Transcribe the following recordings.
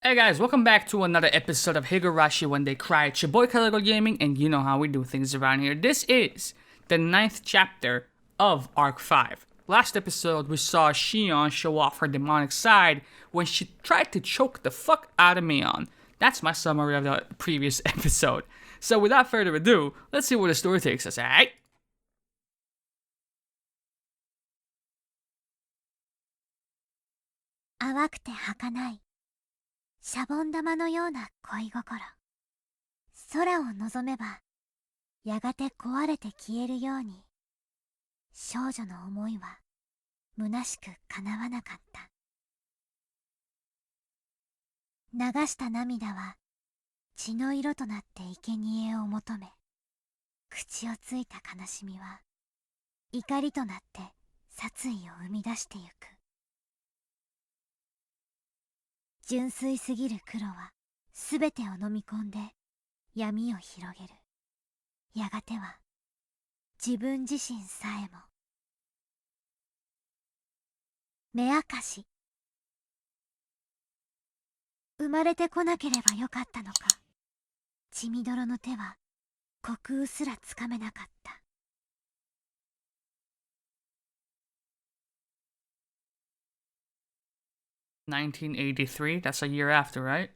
Hey guys, welcome back to another episode of Higurashi When They Cry. It's your boy Karagol Gaming, and you know how we do things around here. This is the 9th chapter of Arc 5. Last episode, we saw Shion show off her demonic side when she tried to choke the fuck out of Mion. That's my summary of the previous episode. So without further ado, let's see where the story takes us, alright? 淡くて儚いシャボン玉のような恋心。空を望めばやがて壊れて消えるように、少女の思いは虚しく叶わなかった。流した涙は血の色となって生贄を求め、口をついた悲しみは怒りとなって殺意を生み出してゆく。純粋すぎる黒はすべてを飲み込んで闇を広げる。やがては自分自身さえも。目明かし。生まれてこなければよかったのか。血みどろの手は虚空すらつかめなかった。1983, that's a year after, right?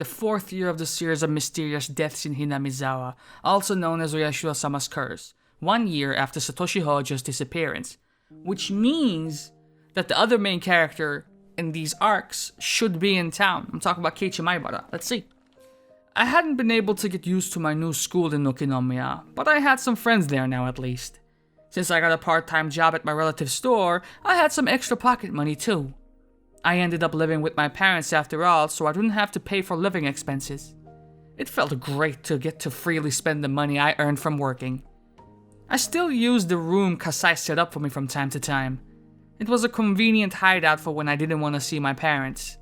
The 4th year of the series of mysterious deaths in Hinamizawa, also known as Oyashiro-sama's curse, 1 year after Satoshi Hojo's disappearance, which means that the other main character in these arcs should be in town. I'm talking about Keiichi Maibara. Let's see. I hadn't been able to get used to my new school in Nokinomiya, but I had some friends there now at least. Since I got a part-time job at my relative's store, I had some extra pocket money too. I ended up living with my parents after all, so I didn't have to pay for living expenses. It felt great to get to freely spend the money I earned from working. I still used the room Kasai set up for me from time to time. It was a convenient hideout for when I didn't want to see my parents.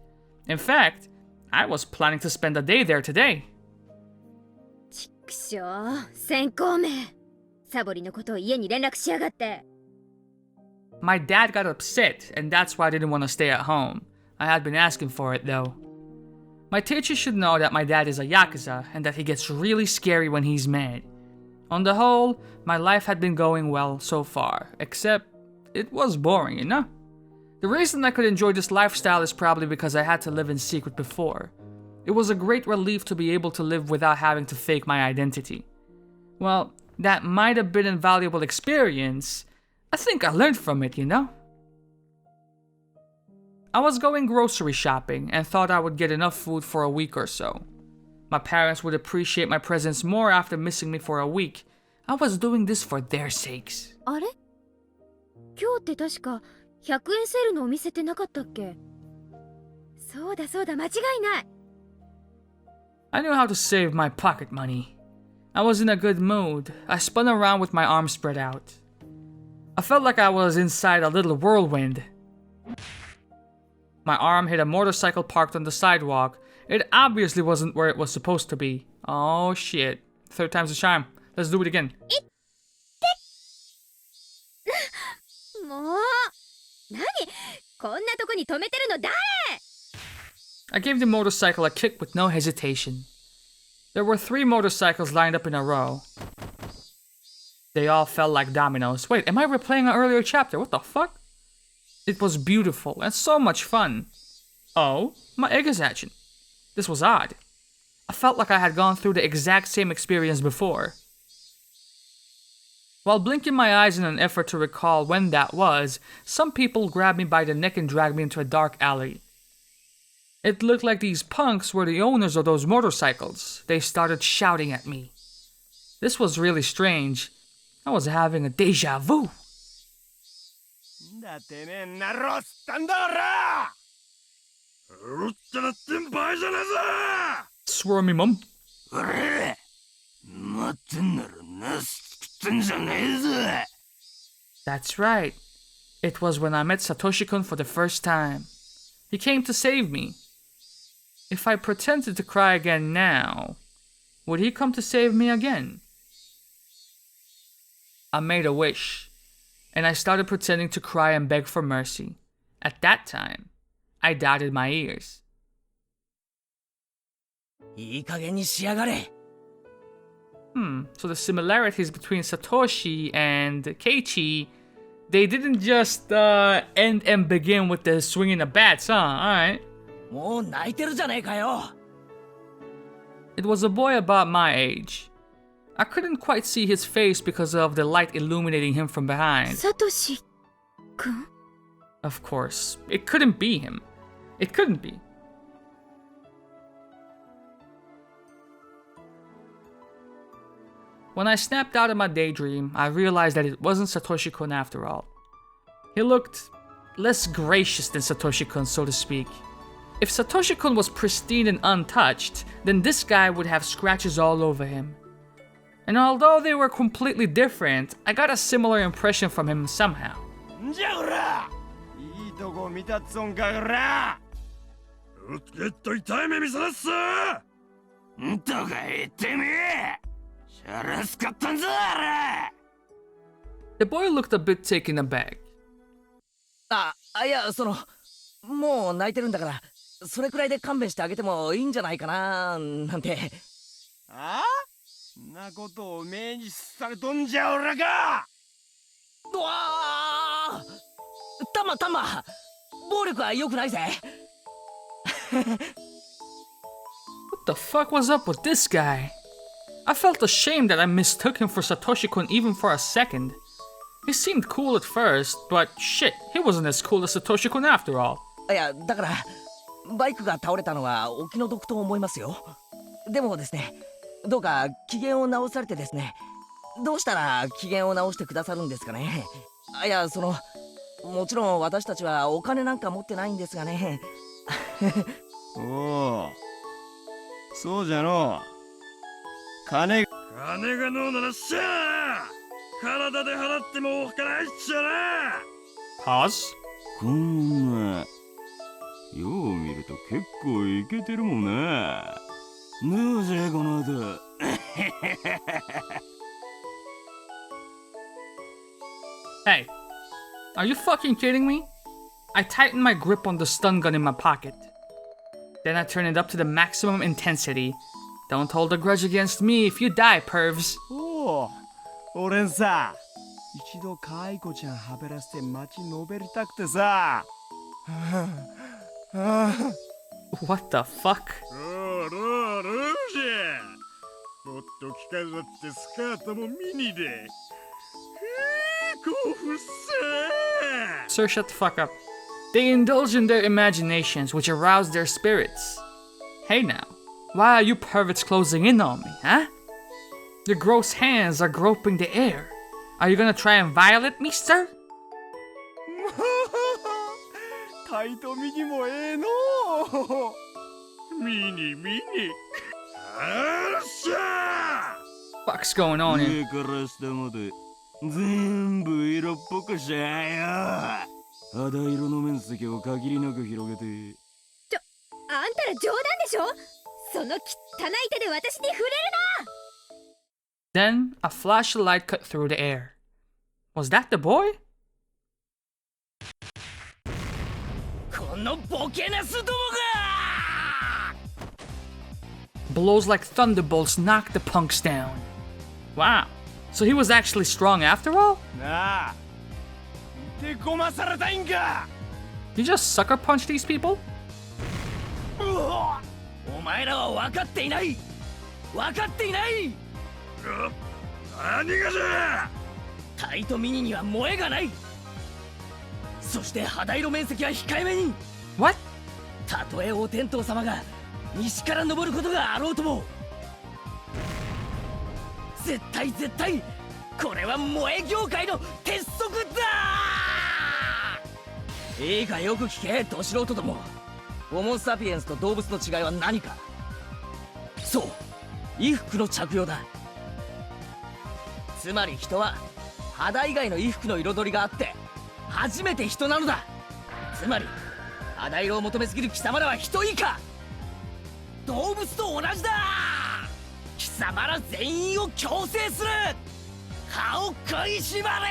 In fact, I was planning to spend a day there today. ちくしょう、先行め。サボリのことを家に連絡しやがって。 My dad got upset, and that's why I didn't want to stay at home. I had been asking for it though. My teacher should know that my dad is a yakuza, and that he gets really scary when he's mad. On the whole, my life had been going well so far, except it was boring, you know? The reason I could enjoy this lifestyle is probably because I had to live in secret before. It was a great relief to be able to live without having to fake my identity. Well, that might have been a valuable experience. I think I learned from it, you know? I was going grocery shopping and thought I would get enough food for a week or so. My parents would appreciate my presence more after missing me for a week. I was doing this for their sakes. あれ？今日って確か100円セールのお店ってなかったっけ？そうだそうだ、間違いない。I knew how to save my pocket money. I was in a good mood. I spun around with my arms spread out. I felt like I was inside a little whirlwind. My arm hit a motorcycle parked on the sidewalk. It obviously wasn't where it was supposed to be. Oh shit. 3rd time's the charm. Let's do it again. もう、何？こんなとこに止めてるの誰？ I gave the motorcycle a kick with no hesitation. There were 3 motorcycles lined up in a row. They all fell like dominoes. Wait, am I replaying an earlier chapter? What the fuck? It was beautiful and so much fun. Oh, my egg is hatching. This was odd. I felt like I had gone through the exact same experience before. While blinking my eyes in an effort to recall when that was, some people grabbed me by the neck and dragged me into a dark alley. It looked like these punks were the owners of those motorcycles. They started shouting at me. This was really strange. I was having a deja vu. Swear me, mum. That's right. It was when I met Satoshi-kun for the first time. He came to save me. If I pretended to cry again now, would he come to save me again? I made a wish, and I started pretending to cry and beg for mercy. At that time, I doubted my ears. いい加減にしやがれ。 So the similarities between Satoshi and Keiichi, they didn't just end and begin with the swinging of bats, huh? Alright. もう泣いてるじゃねえかよ。 It was a boy about my age. I couldn't quite see his face because of the light illuminating him from behind. サトシくん Of course, it couldn't be him. It couldn't be. When I snapped out of my daydream, I realized that it wasn't Satoshi-kun after all. He looked less gracious than Satoshi-kun, so to speak. If Satoshi-kun was pristine and untouched, then this guy would have scratches all over him. And although they were completely different, I got a similar impression from him somehow. んじゃほら、いいとこ見たっつんかほら。うっと痛い目見せなっさ。んとか言ってみえ。シャラスかったんぞあれ。 The boy looked a bit taken aback. いや、もう泣いてるんだから、それくらいで勘弁してあげてもいいんじゃないかななんて。あ？んなことを命にされとんじゃおらか。うわあ、タマ、暴力は良くないぜ。What the fuck was up with this guy? I felt ashamed that I mistook him for Satoshi-kun even for a second. He seemed cool at first, but shit, he wasn't as cool as Satoshi-kun after all. いや、だからバイクが倒れたのはお気の毒と思いますよ。でもですね、どうか機嫌を直されてですね、どうしたら機嫌を直してくださるんですかね。いや、もちろん私たちはお金なんか持ってないんですがね。おお、そうじゃの。金がのうならっしゃ。体で払ってもおっかないっちゃな。 Pause? こんなよう見ると結構イケてるもんな。どうじゃこの後。Hey, are you fucking kidding me? I tightened my grip on the stun gun in my pocket. Then I turned it up to the maximum intensity. Don't hold a grudge against me if you die, pervs. おお、俺んさ、一度かわいこちゃんはべらせて街のべりたくてさ。What the fuck? ローじゃ。もっと着飾ってスカートもミニで。興奮さ。 Sir, shut the fuck up. They indulge in their imaginations, which arouse their spirits. Hey now, why are you perverts closing in on me, huh? Your gross hands are groping the air. Are you gonna try and violate me, sir? タイトミニもええの。ミニ。あっしゃ。 Fuck's going on here? 上から下まで全部色っぽくしゃよ。肌色の面積を限りなく広げて。あんたら冗談でしょ。その汚い手で私に触れるな。 Then a flash of light cut through the air. Was that the boy? このボケナスどもが。 Blows like thunderbolts knocked the punks down. Wow, so he was actually strong after all? なあ、見てこまされたいんか。 You just sucker punch these people? お前らは分かっていない。何がじゃ。タイトミニには萌えがない。そして肌色面積は控えめに。 What? たとえお天道様が西から昇ることがあろうとも、絶対これは萌え業界の鉄則だ。いいかよく聞け、ど素人ども。ホモ・サピエンスと動物の違いは何か。そう、衣服の着用だ。つまり人は肌以外の衣服の彩りがあって初めて人なのだ。つまり肌色を求めすぎる貴様らは人以下、動物と同じだ。貴様ら全員を強制する。歯を食いしばれ。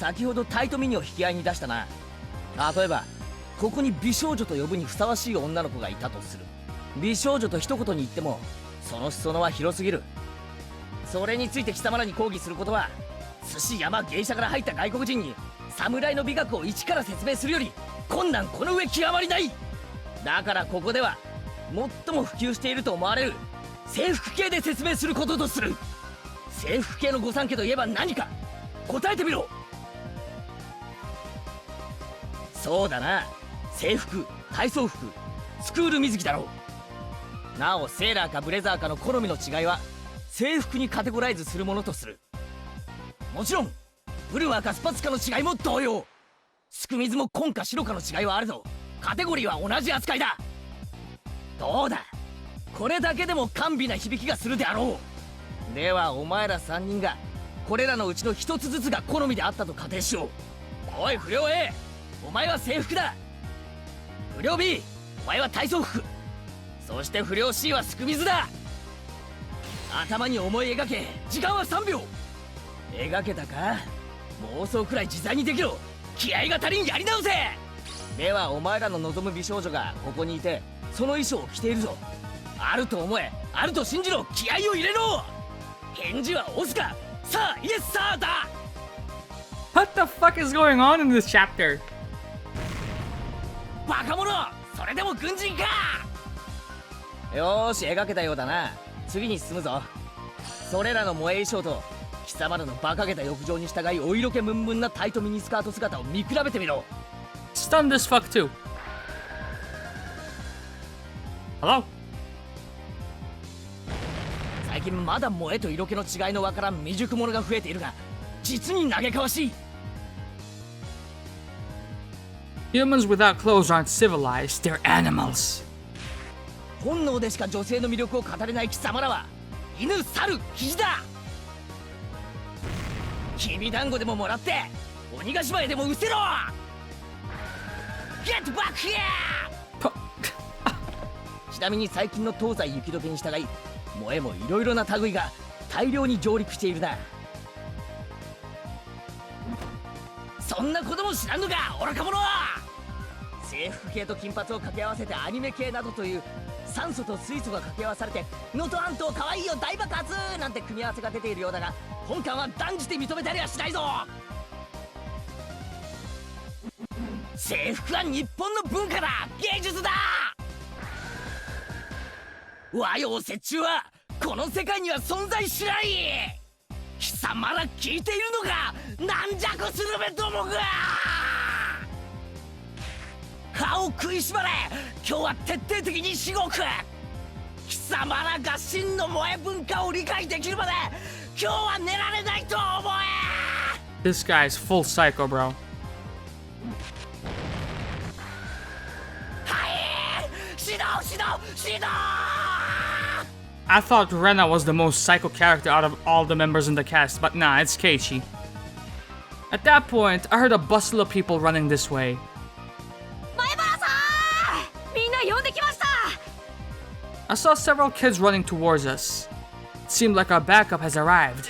先ほどタイトミニを引き合いに出したな。例えばここに美少女と呼ぶにふさわしい女の子がいたとする。美少女と一言に言ってもその裾野は広すぎる。それについて貴様らに抗議することは、寿司山芸者から入った外国人に侍の美学を一から説明するより困難この上極まりない。だからここでは最も普及していると思われる制服系で説明することとする。制服系の御三家といえば何か答えてみろ。そうだな、制服、体操服、スクール水着だろう。なおセーラーかブレザーかの好みの違いは制服にカテゴライズするものとする。もちろんブルマかスパツかの違いも同様。すく水も紺か白かの違いはあるぞ。カテゴリーは同じ扱いだ。どうだ、これだけでも甘美な響きがするであろう。ではお前ら3人がこれらのうちの一つずつが好みであったと仮定しよう。おい不良 A、 お前は制服だ。不良 B、 お前は体操服。そして不良 C はすく水だ。頭に思い描け。時間は3秒。描けたか。妄想くらい自在にできろ。気合が足りん、やり直せ。ではお前らの望む美少女がここにいてその衣装を着ているぞ。あると思え、あると信じろ。気合を入れろ。返事はオスかさあイエスサーだ。 What the fuck is going on in this chapter? バカ者、それでも軍人か。よーし描けたようだな。次に進むぞ。それらの萌え衣装と貴様らの馬鹿げた浴場に従いお色気ムンムンなタイトミニスカート姿を見比べてみろ。 Stun this fuck too. Hello? 最近まだ萌えと色気の違いのわからん未熟者が増えているが実に嘆かわしい。 Humans without clothes aren't civilized, they're animals. 本能でしか女性の魅力を語れない貴様らは犬、猿、キジだ。きびだんごでももらって鬼ヶ島へでも失せろ。 Get back here! ちなみに最近の東西雪解けに従い萌えもいろいろな類が大量に上陸しているな。そんなことも知らんのか愚か者は。制服系と金髪を掛け合わせてアニメ系などという酸素と水素が掛け合わされて能登半島かわいいよ大爆発なんて組み合わせが出ているようだが本館は断じて認めたりはしないぞ。制服は日本の文化だ、芸術だ。和洋折衷はこの世界には存在しない。貴様ら聞いているのか軟弱スルメどもが。歯を食いしばれ、今日は徹底的にしごく。貴様らが真の萌え文化を理解できるまで今日は寝られないと思え。 This guy is full psycho, bro. はい、指導指導指導。 I thought Rena was the most psycho character out of all the members in the cast, but nah, it's Keiichi. At that point, I heard a bustle of people running this way. 前原さん、みんな呼んできました。 I saw several kids running towards us. It seemed like our backup has arrived.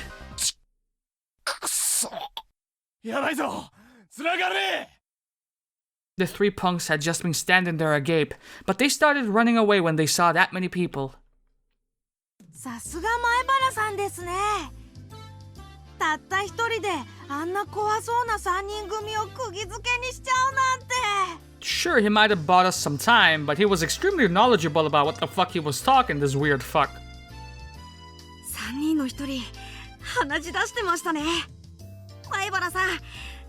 くそ、やばいぞ、繋がれ。 The three punks had just been standing there agape, but they started running away when they saw that many people. さすが前原さんですね。たった一人であんな怖そうな3人組を釘付けにしちゃうなんて。 Sure, he might have bought us some time, but he was extremely knowledgeable about what the fuck he was talking, this weird fuck. 3人の一人鼻血出してましたね。前原さん、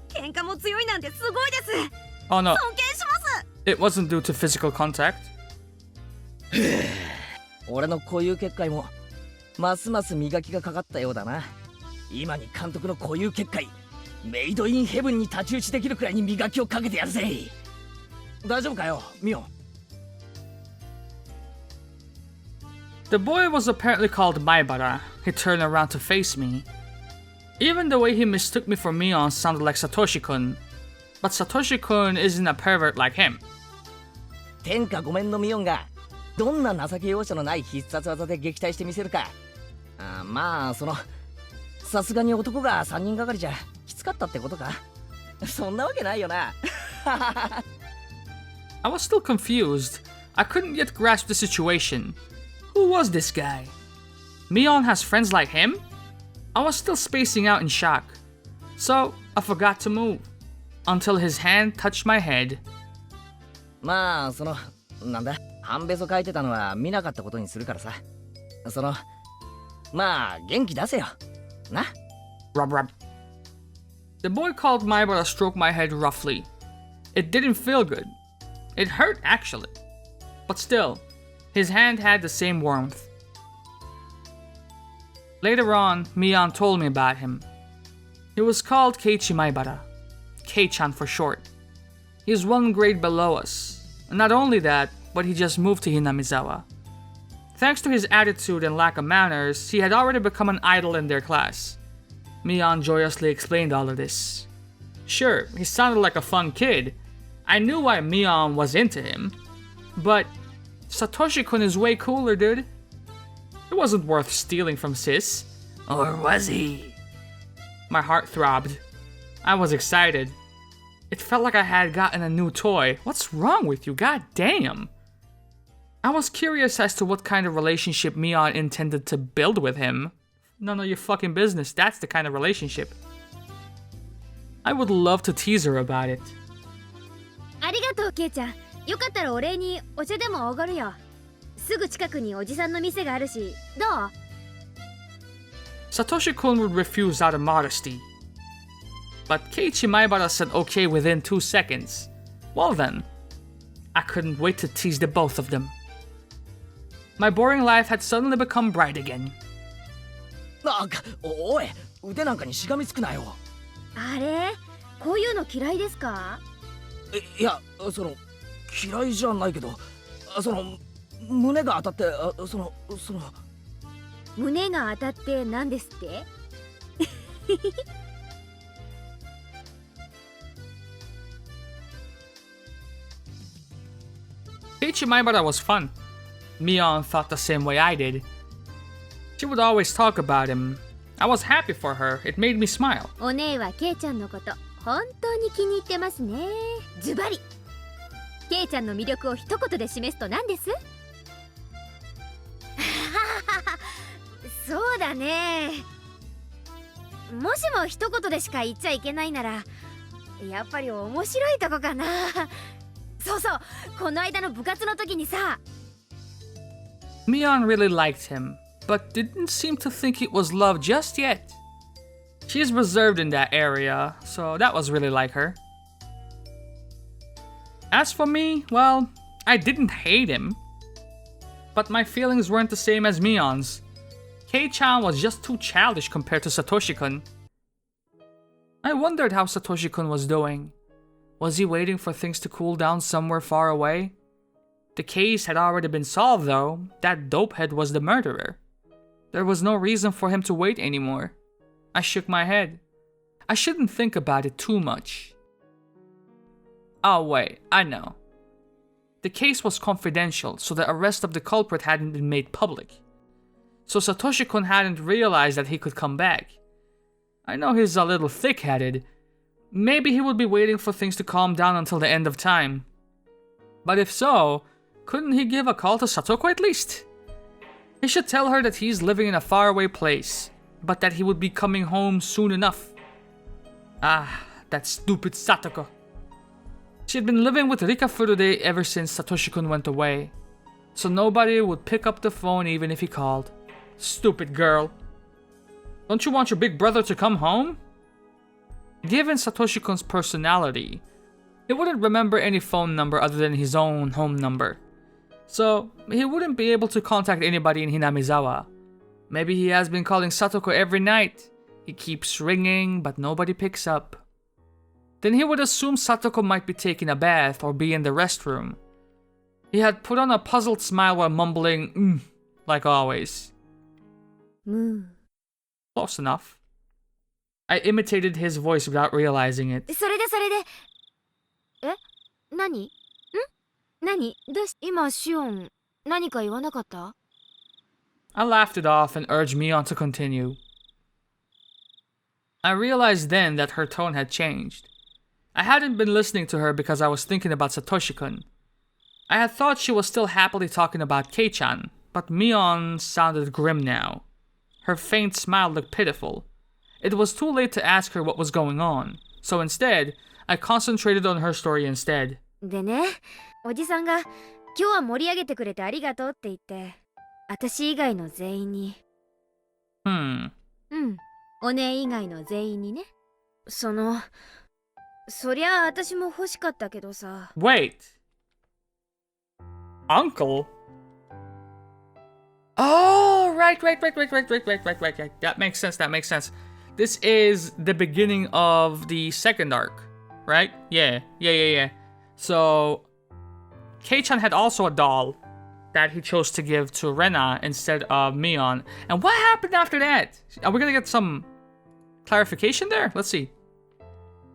喧嘩も強いなんてすごいです。 Oh no, 尊敬します。 it wasn't due to physical contact. 俺の固有結界もますます磨きがかかったようだな。今に監督の固有結界メイドインヘブンに太刀打ちできるくらいに磨きをかけてやるぜ。大丈夫かよ、ミオ。 The boy was apparently called Maibara. He turned around to face me. Even the way he mistook me for Mion sounded like Satoshi-kun. But Satoshi-kun isn't a pervert like him. 天下御免のミオンがどんな情け容赦のない必殺技で撃退してみせるか。まあさすがに男が3人がかりじゃきつつかったってことか？そんなわけないよな。I was still confused. I couldn't yet grasp the situation. Who was this guy? Mion has friends like him? I was still spacing out in shock. So, I forgot to move. Until his hand touched my head. まあなんだ、半べそ書いてたのは見なかったことにするからさ。まあ元気出せよな。 Rub rub. The boy called Maibara stroked my head roughly. It didn't feel good. It hurt actually. But still, his hand had the same warmth. Later on, Mion told me about him. He was called Keiichi Maibara. Kei-chan for short. He is one grade below us. And not only that, but he just moved to Hinamizawa. Thanks to his attitude and lack of manners, he had already become an idol in their class. Mion joyously explained all of this. Sure, he sounded like a fun kid. I knew why Mion was into him. But Satoshi-kun is way cooler, dude. It wasn't worth stealing from sis. Or was he? My heart throbbed. I was excited. It felt like I had gotten a new toy. What's wrong with you? God damn. I was curious as to what kind of relationship Mion intended to build with him. None of your fucking business. That's the kind of relationship. I would love to tease her about it. ありがとうケイちゃん。よかったらお礼にお茶でもおごるよ。すぐ近くにおじさんの店があるし、どう？ Satoshi-kun would refuse out of modesty. But Keiichi Maibara said okay within 2 seconds. Well then, I couldn't wait to tease the both of them. My boring life had suddenly become bright again. おい、腕なんかにしがみつくなよ。あれ？こういうの嫌いですか？いや、嫌いじゃないけど、胸が当たって、胸が当たって何ですって？ Keiichi Maibara was fun. Mion thought the same way I did. She would always talk about him. I was happy for her. It made me smile. お姉はケイちゃんのこと本当に気に入ってますね。ズバリ。ケイちゃんの魅力を一言で示すと何です？そうだね。もしも一言でしか言っちゃいけないなら、やっぱり面白いとこかな。そうそう、この間の部活の時にさ。Mion really liked him, but didn't seem to think it was love just yet. She is reserved in that area, so that was really like her. As for me, well, I didn't hate him. But my feelings weren't the same as Mion's. Kei-chan was just too childish compared to Satoshi-kun. I wondered how Satoshi-kun was doing. Was he waiting for things to cool down somewhere far away? The case had already been solved though. That dopehead was the murderer. There was no reason for him to wait anymore. I shook my head. I shouldn't think about it too much. Oh wait, I know. The case was confidential, so the arrest of the culprit hadn't been made public. So Satoshi-kun hadn't realized that he could come back. I know he's a little thick-headed. Maybe he would be waiting for things to calm down until the end of time. But if so, couldn't he give a call to Satoko at least? He should tell her that he's living in a faraway place, but that he would be coming home soon enough. Ah, that stupid Satoko. She had been living with Rika Furude ever since Satoshi-kun went away, so nobody would pick up the phone even if he called. Stupid girl. Don't you want your big brother to come home? Given Satoshi-kun's personality, he wouldn't remember any phone number other than his own home number. So, he wouldn't be able to contact anybody in Hinamizawa. Maybe he has been calling Satoko every night. He keeps ringing, but nobody picks up. Then he would assume Satoko might be taking a bath or be in the restroom. He had put on a puzzled smile while mumbling, like always. Close enough. I imitated his voice without realizing it. それでえ、何？何？今シオン何か言わなかった？ I laughed it off and urged Mion to continue. I realized then that her tone had changed. I hadn't been listening to her because I was thinking about Satoshi-kun. I had thought she was still happily talking about Kei-chan, but Mion sounded grim now. Her faint smile looked pitiful. It was too late to ask her what was going on, so instead, I concentrated on her story instead. でね、おじさんが今日は盛り上げてくれてありがとうって言って、私以外の全員に。うん、お姉以外の全員にね。そりゃあ私も欲しかったけどさ。Wait. Uncle? Oh, right. That makes sense. This is the beginning of the second arc, right? Yeah. So, Kei-chan had also a doll that he chose to give to Rena instead of Mion. And what happened after that? Are we gonna get some clarification there? Let's see.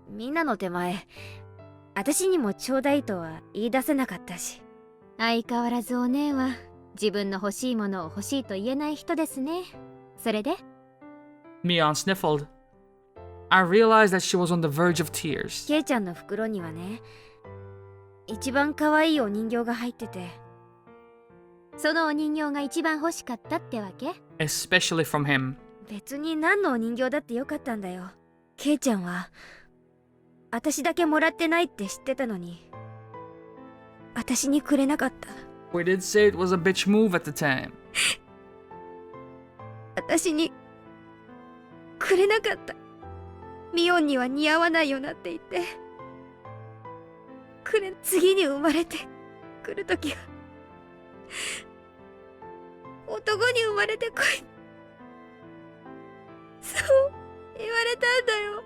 みんなの手前、私にもちょうだいとは言い出せなかったし。相変わらずお姉は自分の欲しいものを欲しいと言えない人ですね。それで Mion sniffled. I realized that she was on the verge of tears. ケイちゃんの袋にはね、一番可愛いお人形が入ってて、そのお人形が一番欲しかったってわけ？ Especially from him. 別に何のお人形だってよかったんだよ。ケイちゃんは私だけもらってないって知ってたのに、私にくれなかった。We did say it was a bitch move at the time. 私にくれなかった。ミオンには似合わないよなって言って、次に生まれてくるときは男に生まれてこい、そう言われたんだよ。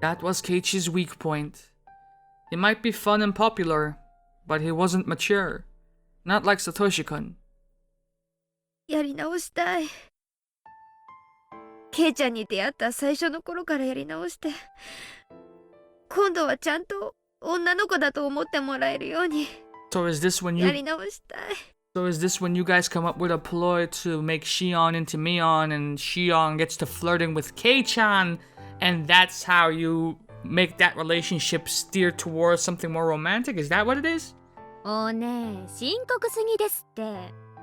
That was Keiichi's weak point. He might be fun and popular, but he wasn't mature. Not like Satoshi-kun. やり直したい。ケイちゃんに出会った最初の頃からやり直して、今度はちゃんと女の子だと思ってもらえるように So is this when やり直したい。So is this when you guys come up with a ploy to make Shion into Mion and Shion gets to flirting with Kei-chan and that's how you make that relationship steer towards something more romantic? Is that what it is? おねえ、深刻すぎですって。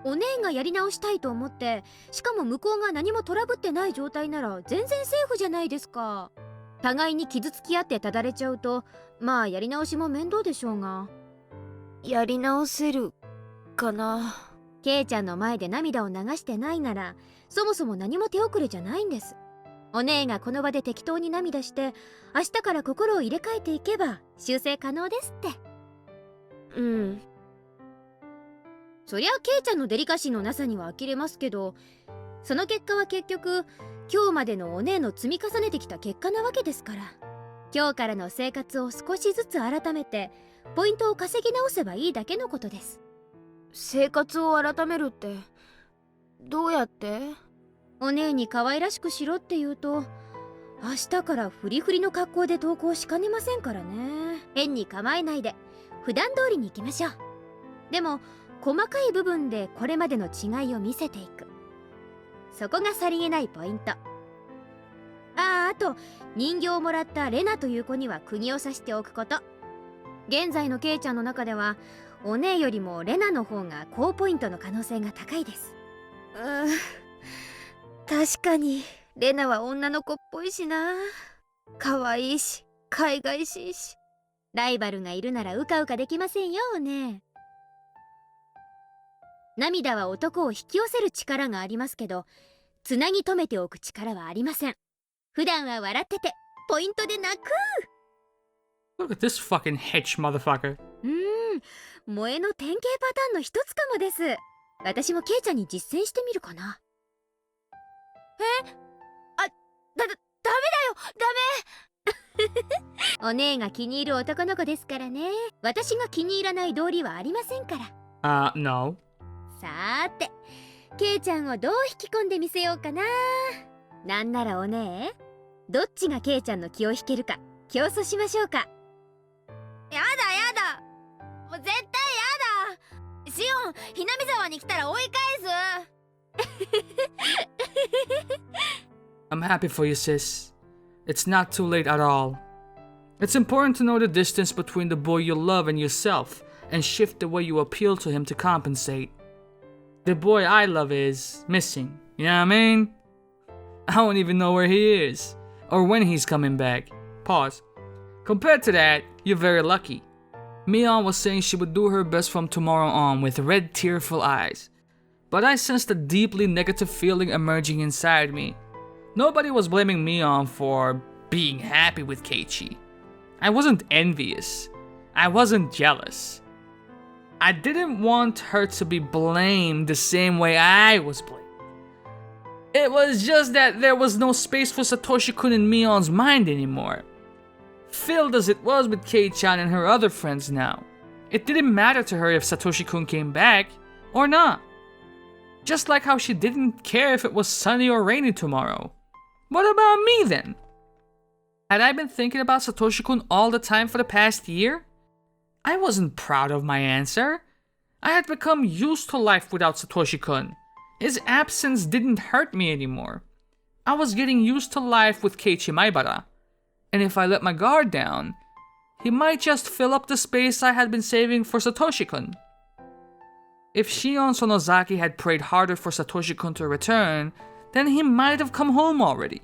お姉がやり直したいと思って、しかも向こうが何もトラブってない状態なら全然セーフじゃないですか。互いに傷つき合ってただれちゃうと、まあやり直しも面倒でしょうが。やり直せるかな。ケイちゃんの前で涙を流してないなら、そもそも何も手遅れじゃないんです。お姉がこの場で適当に涙して、明日から心を入れ替えていけば修正可能ですって。うん。そりゃケイちゃんのデリカシーのなさには呆れますけど、その結果は結局今日までのお姉の積み重ねてきた結果なわけですから、今日からの生活を少しずつ改めてポイントを稼ぎ直せばいいだけのことです。生活を改めるってどうやって？お姉に可愛らしくしろって言うと、明日からフリフリの格好で登校しかねませんからね。変に構えないで普段通りに行きましょう。でも細かい部分でこれまでの違いを見せていく、そこがさりげないポイント。あと人形をもらったレナという子には釘を刺しておくこと。現在のケイちゃんの中ではお姉よりもレナの方が高ポイントの可能性が高いです。確かにレナは女の子っぽいしな。可愛いし海外しいし。ライバルがいるならうかうかできませんよお姉。涙は男を引き寄せる力がありますけど、つなぎ止めておく力はありません。普段は笑っててポイントで泣く。 Look at this fucking hitch, motherfucker. 萌えの典型パターンの一つかもです。私もケイちゃんに実践してみるかな。ダメだよ、ダメ。お姉が気に入る男の子ですからね。私が気に入らない道理はありませんから。No. さーて、ケイちゃんをどう引き込んでみせようかな。なんならお姉、どっちがケイちゃんの気を引けるか競争しましょうか。やだ、もう絶対シオン、ひなみざわに来たら追い返す。I'm happy for you, sis. It's not too late at all. It's important to know the distance between the boy you love and yourself, and shift the way you appeal to him to compensate. The boy I love is missing, you know what I mean? I don't even know where he is, or when he's coming back. Pause. Compared to that, you're very lucky. Mion was saying she would do her best from tomorrow on with red tearful eyes. But I sensed a deeply negative feeling emerging inside me. Nobody was blaming Mion for being happy with Keiichi. I wasn't envious. I wasn't jealous. I didn't want her to be blamed the same way I was blamed. It was just that there was no space for Satoshi-kun in Mion's mind anymore. Filled as it was with Kei-chan and her other friends now. It didn't matter to her if Satoshi-kun came back or not. Just like how she didn't care if it was sunny or rainy tomorrow. What about me then? Had I been thinking about Satoshi-kun all the time for the past year? I wasn't proud of my answer. I had become used to life without Satoshi-kun. His absence didn't hurt me anymore. I was getting used to life with Keiichi Maibara. And if I let my guard down, he might just fill up the space I had been saving for Satoshi-kun. If Shion Sonozaki had prayed harder for Satoshi-kun to return, then he might have come home already.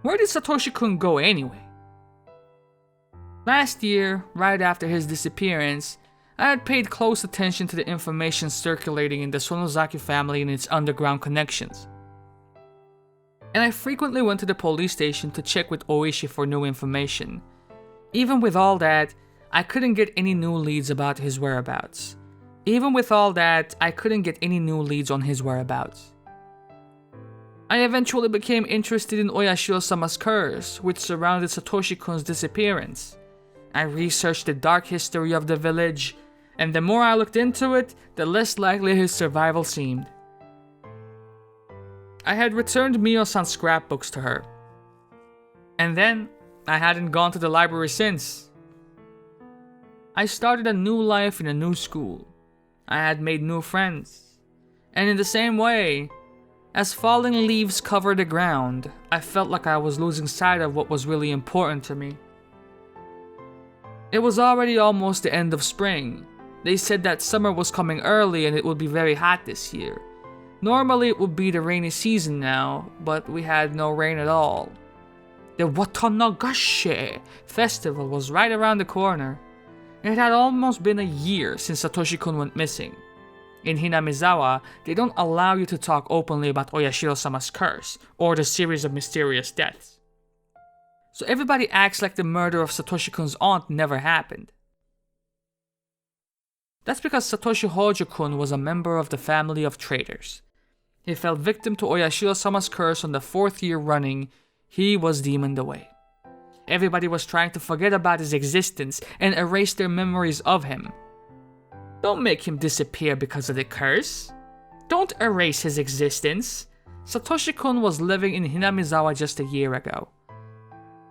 Where did Satoshi-kun go anyway? Last year, right after his disappearance, I had paid close attention to the information circulating in the Sonozaki family and its underground connections. And I frequently went to the police station to check with Oishi for new information. Even with all that, I couldn't get any new leads about his whereabouts. Even with all that, I couldn't get any new leads on his whereabouts. I eventually became interested in Oyashiro-sama's curse, which surrounded Satoshi-kun's disappearance. I researched the dark history of the village, and the more I looked into it, the less likely his survival seemed. I had returned Mio-san's scrapbooks to her. And then, I hadn't gone to the library since. I started a new life in a new school. I had made new friends. And in the same way, as falling leaves cover the ground, I felt like I was losing sight of what was really important to me. It was already almost the end of spring. They said that summer was coming early and it would be very hot this year. Normally it would be the rainy season now, but we had no rain at all. The Watanagashi festival was right around the corner. It had almost been a year since Satoshi-kun went missing. In Hinamizawa, they don't allow you to talk openly about Oyashiro-sama's curse, or the series of mysterious deaths. So everybody acts like the murder of Satoshi-kun's aunt never happened. That's because Satoshi Hojo-kun was a member of the family of traitors. He fell victim to Oyashiro-sama's curse on the 4th year running. He was demoned away. Everybody was trying to forget about his existence and erase their memories of him. Don't make him disappear because of the curse. Don't erase his existence. Satoshi-kun was living in Hinamizawa just a year ago.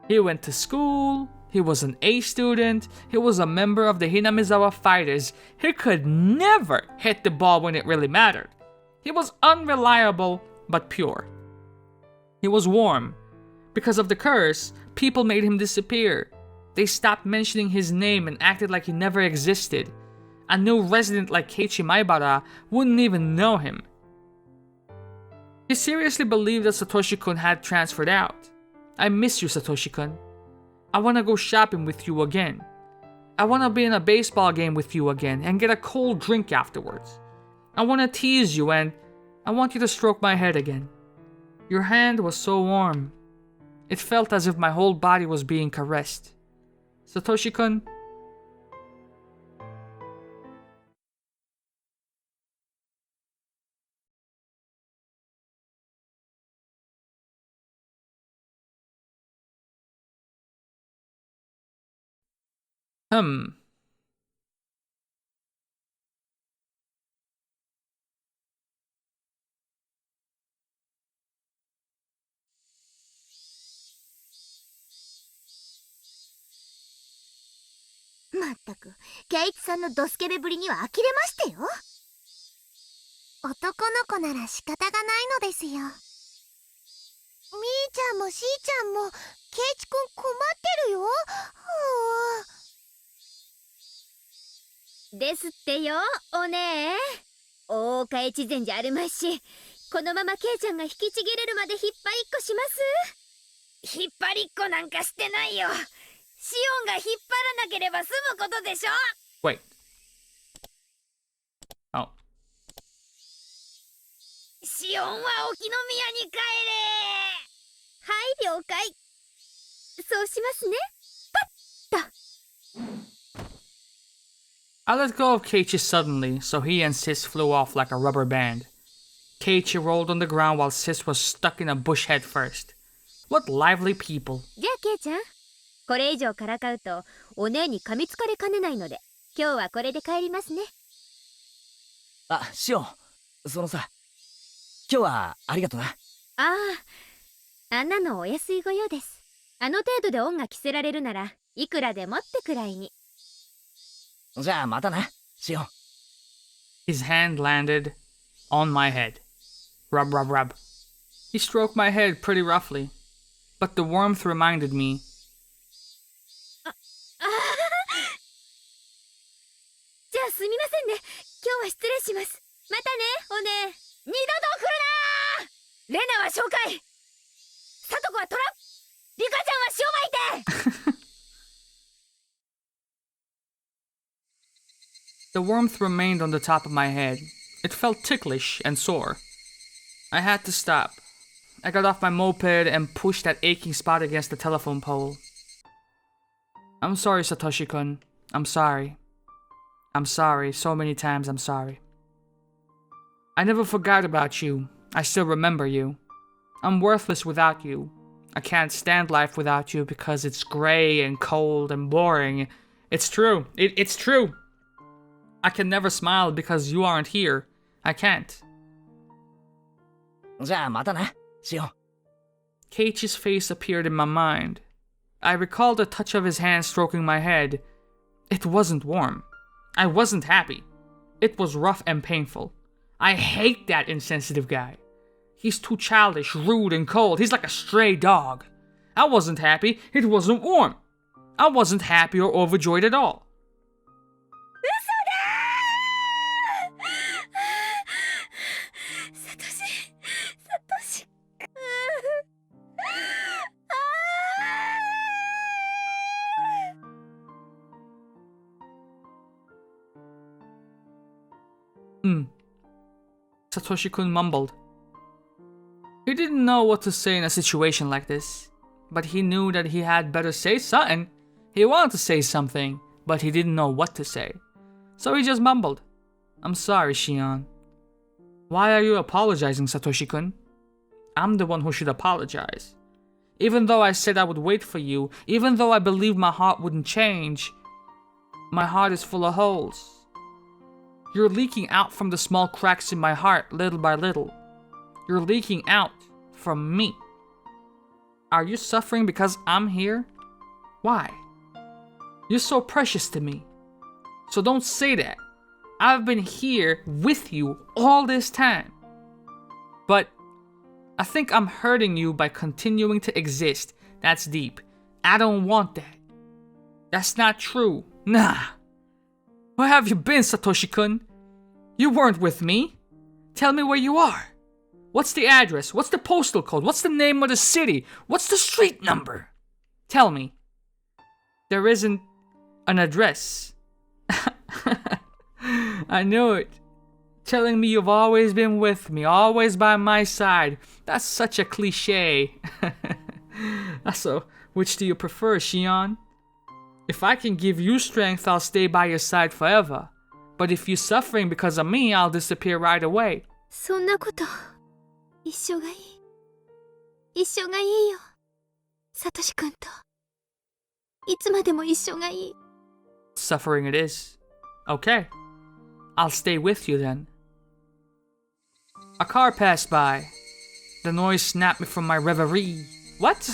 He went to school, he was an A student, he was a member of the Hinamizawa Fighters. He could never hit the ball when it really mattered. He was unreliable, but pure. He was warm. Because of the curse, people made him disappear. They stopped mentioning his name and acted like he never existed. A new resident like Keiichi Maibara wouldn't even know him. He seriously believed that Satoshi-kun had transferred out. I miss you, Satoshi-kun. I wanna go shopping with you again. I wanna be in a baseball game with you again and get a cold drink afterwards. I wanna tease you and I want you to stroke my head again. Your hand was so warm. It felt as if my whole body was being caressed. Satoshi-kun, Hmm. "まったく、ケイチさんのドスケベぶりには呆れましたよ。男の子なら仕方がないのですよ。みーちゃんもしーちゃんもケイチくん困ってるよ。ですってよ、お姉。大岡越前じゃあるまいし、このままケイちゃんが引きちぎれるまで引っ張りっこします。引っ張りっこなんかしてないよ。シオンが引っ張らなければ済むことでしょ。 Wait. Oh. シオンは沖宮に帰れ。はい、了解。そうしますね。パッと。I let go of Keiichi suddenly, so he and Sis flew off like a rubber band. Keiichi rolled on the ground while Sis was stuck in a bush head first. What lively people. じゃあケイちゃん、これ以上からかうとお姉に噛みつかれかねないので、今日はこれで帰りますね。あ、シオン、そのさ、今日はありがとな。ああ、あんなのお安いご用です。あの程度で恩が着せられるならいくらでもってくらいに。じゃあまたな、シオン。 His hand landed on my head. Rub, rub, rub. He stroked my head pretty roughly, but the warmth reminded me. じゃあすみませんね。今日は失礼します。またね、お姉。二度と来るなー。レナは紹介。サトコはトラ。リカちゃんは塩巻いて。The warmth remained on the top of my head. It felt ticklish and sore. I had to stop. I got off my moped and pushed that aching spot against the telephone pole. I'm sorry, Satoshi-kun. I'm sorry. I'm sorry. So many times I'm sorry. I never forgot about you. I still remember you. I'm worthless without you. I can't stand life without you because it's gray and cold and boring. It's true. It's true. I can never smile because you aren't here. I can't. じゃあまたな、シオン。 Keiichi's face appeared in my mind. I recalled the touch of his hand stroking my head. It wasn't warm. I wasn't happy. It was rough and painful. I hate that insensitive guy. He's too childish, rude, and cold. He's like a stray dog. I wasn't happy. It wasn't warm. I wasn't happy or overjoyed at all. サトシ。Satoshi-kun mumbled. He didn't know what to say in a situation like this, but he knew that he had better say something. He wanted to say something, but he didn't know what to say. So he just mumbled. I'm sorry, Shion. Why are you apologizing, Satoshi-kun? I'm the one who should apologize. Even though I said I would wait for you, even though I believed my heart wouldn't change, my heart is full of holes. You're leaking out from the small cracks in my heart little by little. You're leaking out from me. Are you suffering because I'm here? Why? You're so precious to me. So don't say that. I've been here with you all this time. But I think I'm hurting you by continuing to exist. That's deep. I don't want that. That's not true. Nah. Where have you been, Satoshi-kun? You weren't with me. Tell me where you are. What's the address? What's the postal code? What's the name of the city? What's the street number? Tell me. There isn't an address. I knew it. Telling me you've always been with me, always by my side. That's such a cliche. So, which do you prefer, Shion? If I can give you strength, I'll stay by your side forever. But if you're suffering because of me, I'll disappear right away. そんなこと、一緒がいい。一緒がいいよ。サトシ君と。いつまでも一緒がいい。Suffering it is. Okay. I'll stay with you then. A car passed by. The noise snapped me from my reverie. What?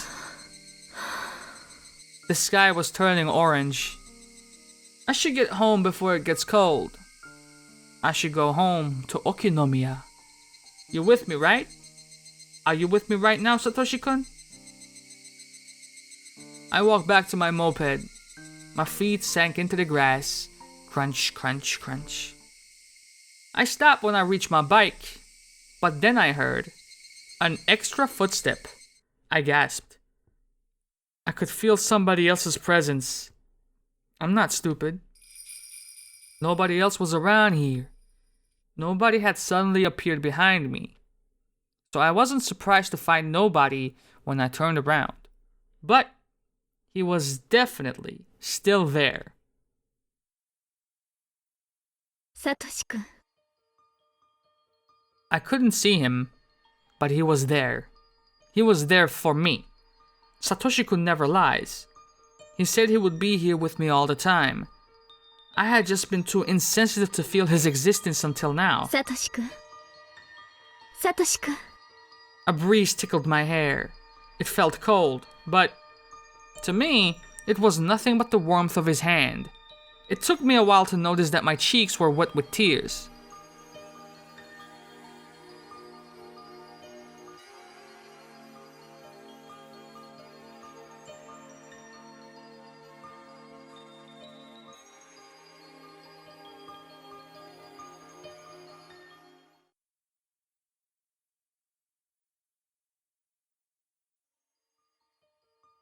The sky was turning orange. I should get home before it gets cold. I should go home to Okinomiya. You with me, right? Are you with me right now, Satoshi-kun? I walked back to my moped. My feet sank into the grass. Crunch, crunch, crunch. I stopped when I reached my bike, but then I heard an extra footstep. I gasped. I could feel somebody else's presence. I'm not stupid. Nobody else was around here. Nobody had suddenly appeared behind me. So I wasn't surprised to find nobody when I turned around. But he was definitely still there. Satoshi-kun. I couldn't see him, but he was there. He was there for me. Satoshi-kun never lies. He said he would be here with me all the time. I had just been too insensitive to feel his existence until now. Satoshi-kun. Satoshi-kun. A breeze tickled my hair. It felt cold, but to me, it was nothing but the warmth of his hand. It took me a while to notice that my cheeks were wet with tears.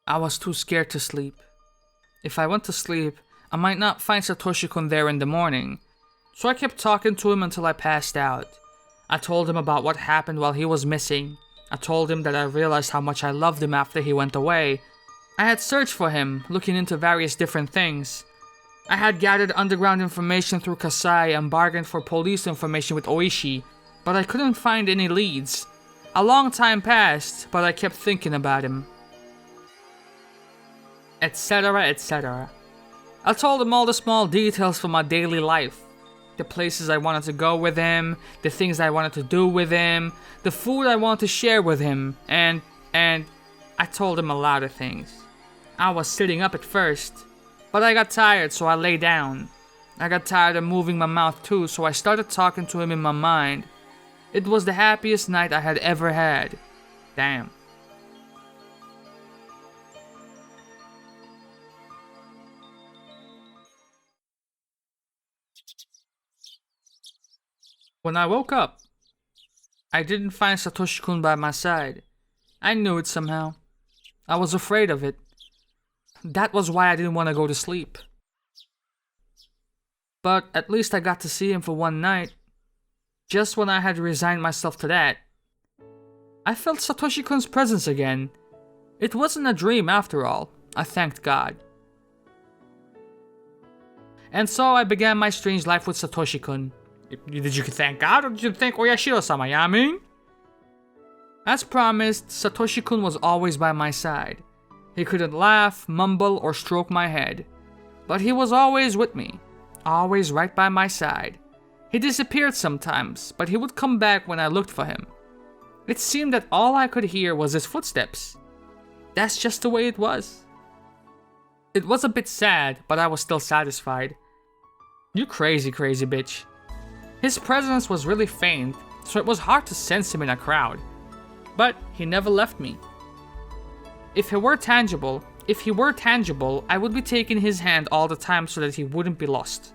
I was too scared to sleep. If I went to sleep, I might not find Satoshi-kun there in the morning, so I kept talking to him until I passed out. I told him about what happened while he was missing. I told him that I realized how much I loved him after he went away. I had searched for him, looking into various different things. I had gathered underground information through Kasai and bargained for police information with Oishi, but I couldn't find any leads. A long time passed, but I kept thinking about him. Etc., etc. I told him all the small details from my daily life. The places I wanted to go with him, the things I wanted to do with him, the food I wanted to share with him, and I told him a lot of things. I was sitting up at first, but I got tired, so I lay down. I got tired of moving my mouth too, so I started talking to him in my mind. It was the happiest night I had ever had. Damn. When I woke up, I didn't find Satoshi-kun by my side. I knew it somehow. I was afraid of it. That was why I didn't want to go to sleep. But at least I got to see him for one night. Just when I had resigned myself to that, I felt Satoshi-kun's presence again. It wasn't a dream after all. I thanked God. And so I began my strange life with Satoshi-kun. Did you thank God or did you thank Oyashiro-sama, ya mean? As promised, Satoshi-kun was always by my side. He couldn't laugh, mumble, or stroke my head. But he was always with me. Always right by my side. He disappeared sometimes, but he would come back when I looked for him. It seemed that all I could hear was his footsteps. That's just the way it was. It was a bit sad, but I was still satisfied. You crazy bitch. His presence was really faint, so it was hard to sense him in a crowd. But he never left me. If he were tangible, I would be taking his hand all the time so that he wouldn't be lost.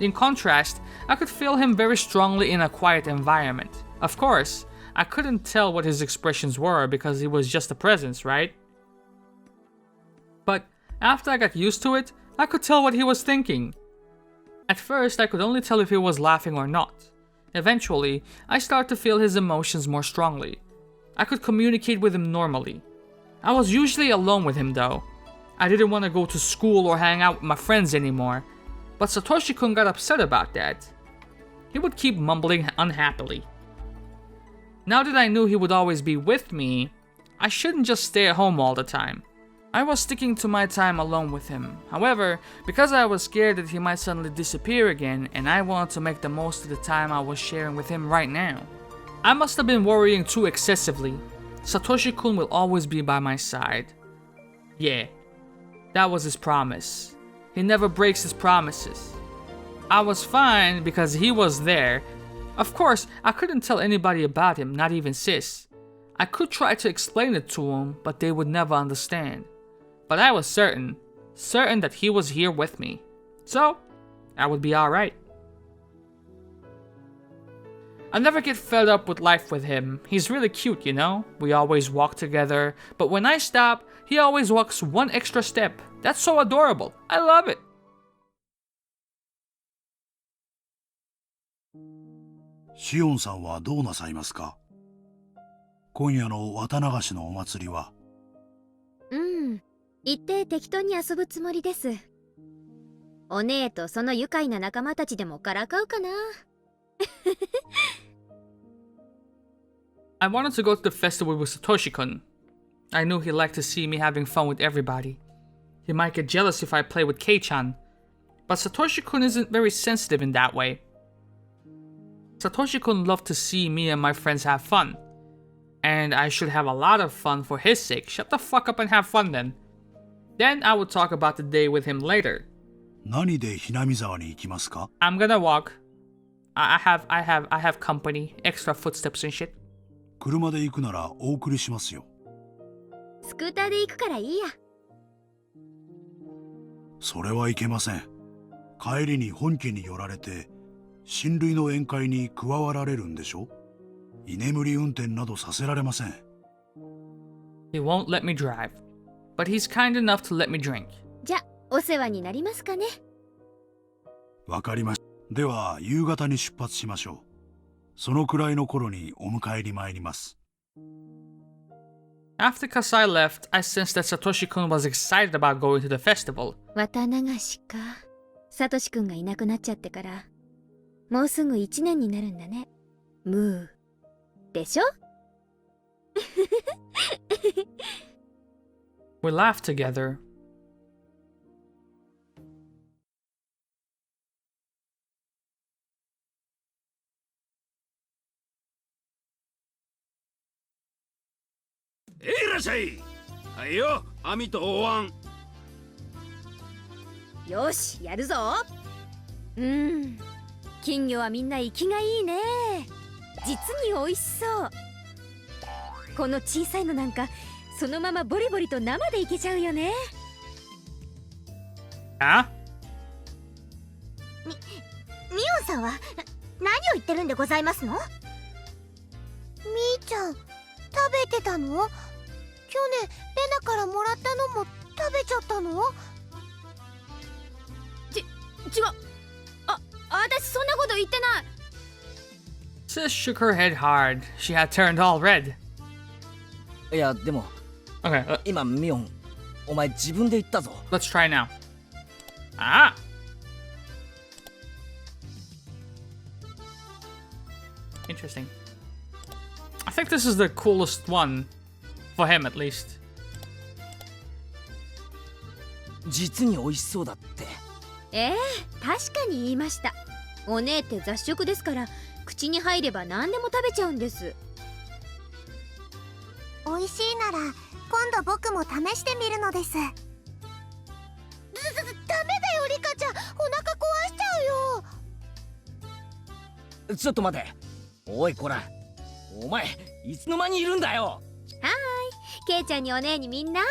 In contrast, I could feel him very strongly in a quiet environment. Of course, I couldn't tell what his expressions were because he was just a presence, right? But after I got used to it, I could tell what he was thinking. At first, I could only tell if he was laughing or not. Eventually, I started to feel his emotions more strongly. I could communicate with him normally. I was usually alone with him though. I didn't want to go to school or hang out with my friends anymore, but Satoshi-kun got upset about that. He would keep mumbling unhappily. Now that I knew he would always be with me, I shouldn't just stay at home all the time. I was sticking to my time alone with him. However, because I was scared that he might suddenly disappear again and I wanted to make the most of the time I was sharing with him right now, I must have been worrying too excessively. Satoshi-kun will always be by my side. Yeah, that was his promise. He never breaks his promises. I was fine because he was there. Of course, I couldn't tell anybody about him, not even sis. I could try to explain it to him, but they would never understand. But I was certain that he was here with me. So, I would be alright. I never get fed up with life with him. He's really cute, you know? We always walk together, but when I stop, he always walks one extra step. That's so adorable. I love it. Shion さんはどうなさいますか？今夜の綿流しのお祭りは。行って適当に遊ぶつもりです。お姉とその愉快な仲間たちでもからかうかな。I wanted to go to the festival with Satoshi-kun. I knew he liked to see me having fun with everybody. He might get jealous if I play with Kei-chan, but Satoshi-kun isn't very sensitive in that way. Satoshi-kun loved to see me and my friends have fun. And I should have a lot of fun for his sake. Shut the fuck up and have fun then. Then I would talk about the day with him later. 何でHinamizawaに行きますか？ I'm gonna walk. I have company, extra footsteps and shit. 車で行くならお送りしますよ。スクーターで行くからいいや。それはいけません。帰りに本家に寄られて、親類の宴会に加わられるんでしょ？居眠り運転などさせられません。He won't let me drive, but he's kind enough to let me drink. じゃ、お世話になりますかね。わかりました。では、夕方に出発しましょう。そのくらいの頃にお迎えに参ります。After Kasai left, I sensed that Satoshi-kun was excited about going to the festival. 綿流しか。サトシ君がいなくなっちゃってから、もうすぐ1年になるんだね。ムー。でしょ？ We laughed together. Hey, いらっしゃい。はいよ、網とお椀。よし、やるぞ。金魚はみんな生きがいいね。実に美味しそう。この小さいのなんかそのままボリボリと生でいけちゃうよね。あ？ミオンさんは何を言ってるんでございますの？みーちゃん、食べてたの？去年レナからもらったのも食べちゃったの？違う。私そんなこと言ってない。Sis shook her head hard. She had turned all red. いやでも Okay, 今ミオンお前自分で言ったぞ。 let's try now. Ah! Interesting. I think this is the coolest one. For him, at least. 実に美味しそうだって。確かに言いました。お姉って雑食ですから口に入れば何でも食べちゃうんです。美味しいなら今度僕も試してみるのです。ダメだよリカちゃん、お腹壊しちゃうよ。ちょっと待て。おいこら、お前いつの間にいるんだよ。ケイちゃんにお姉にみんなこ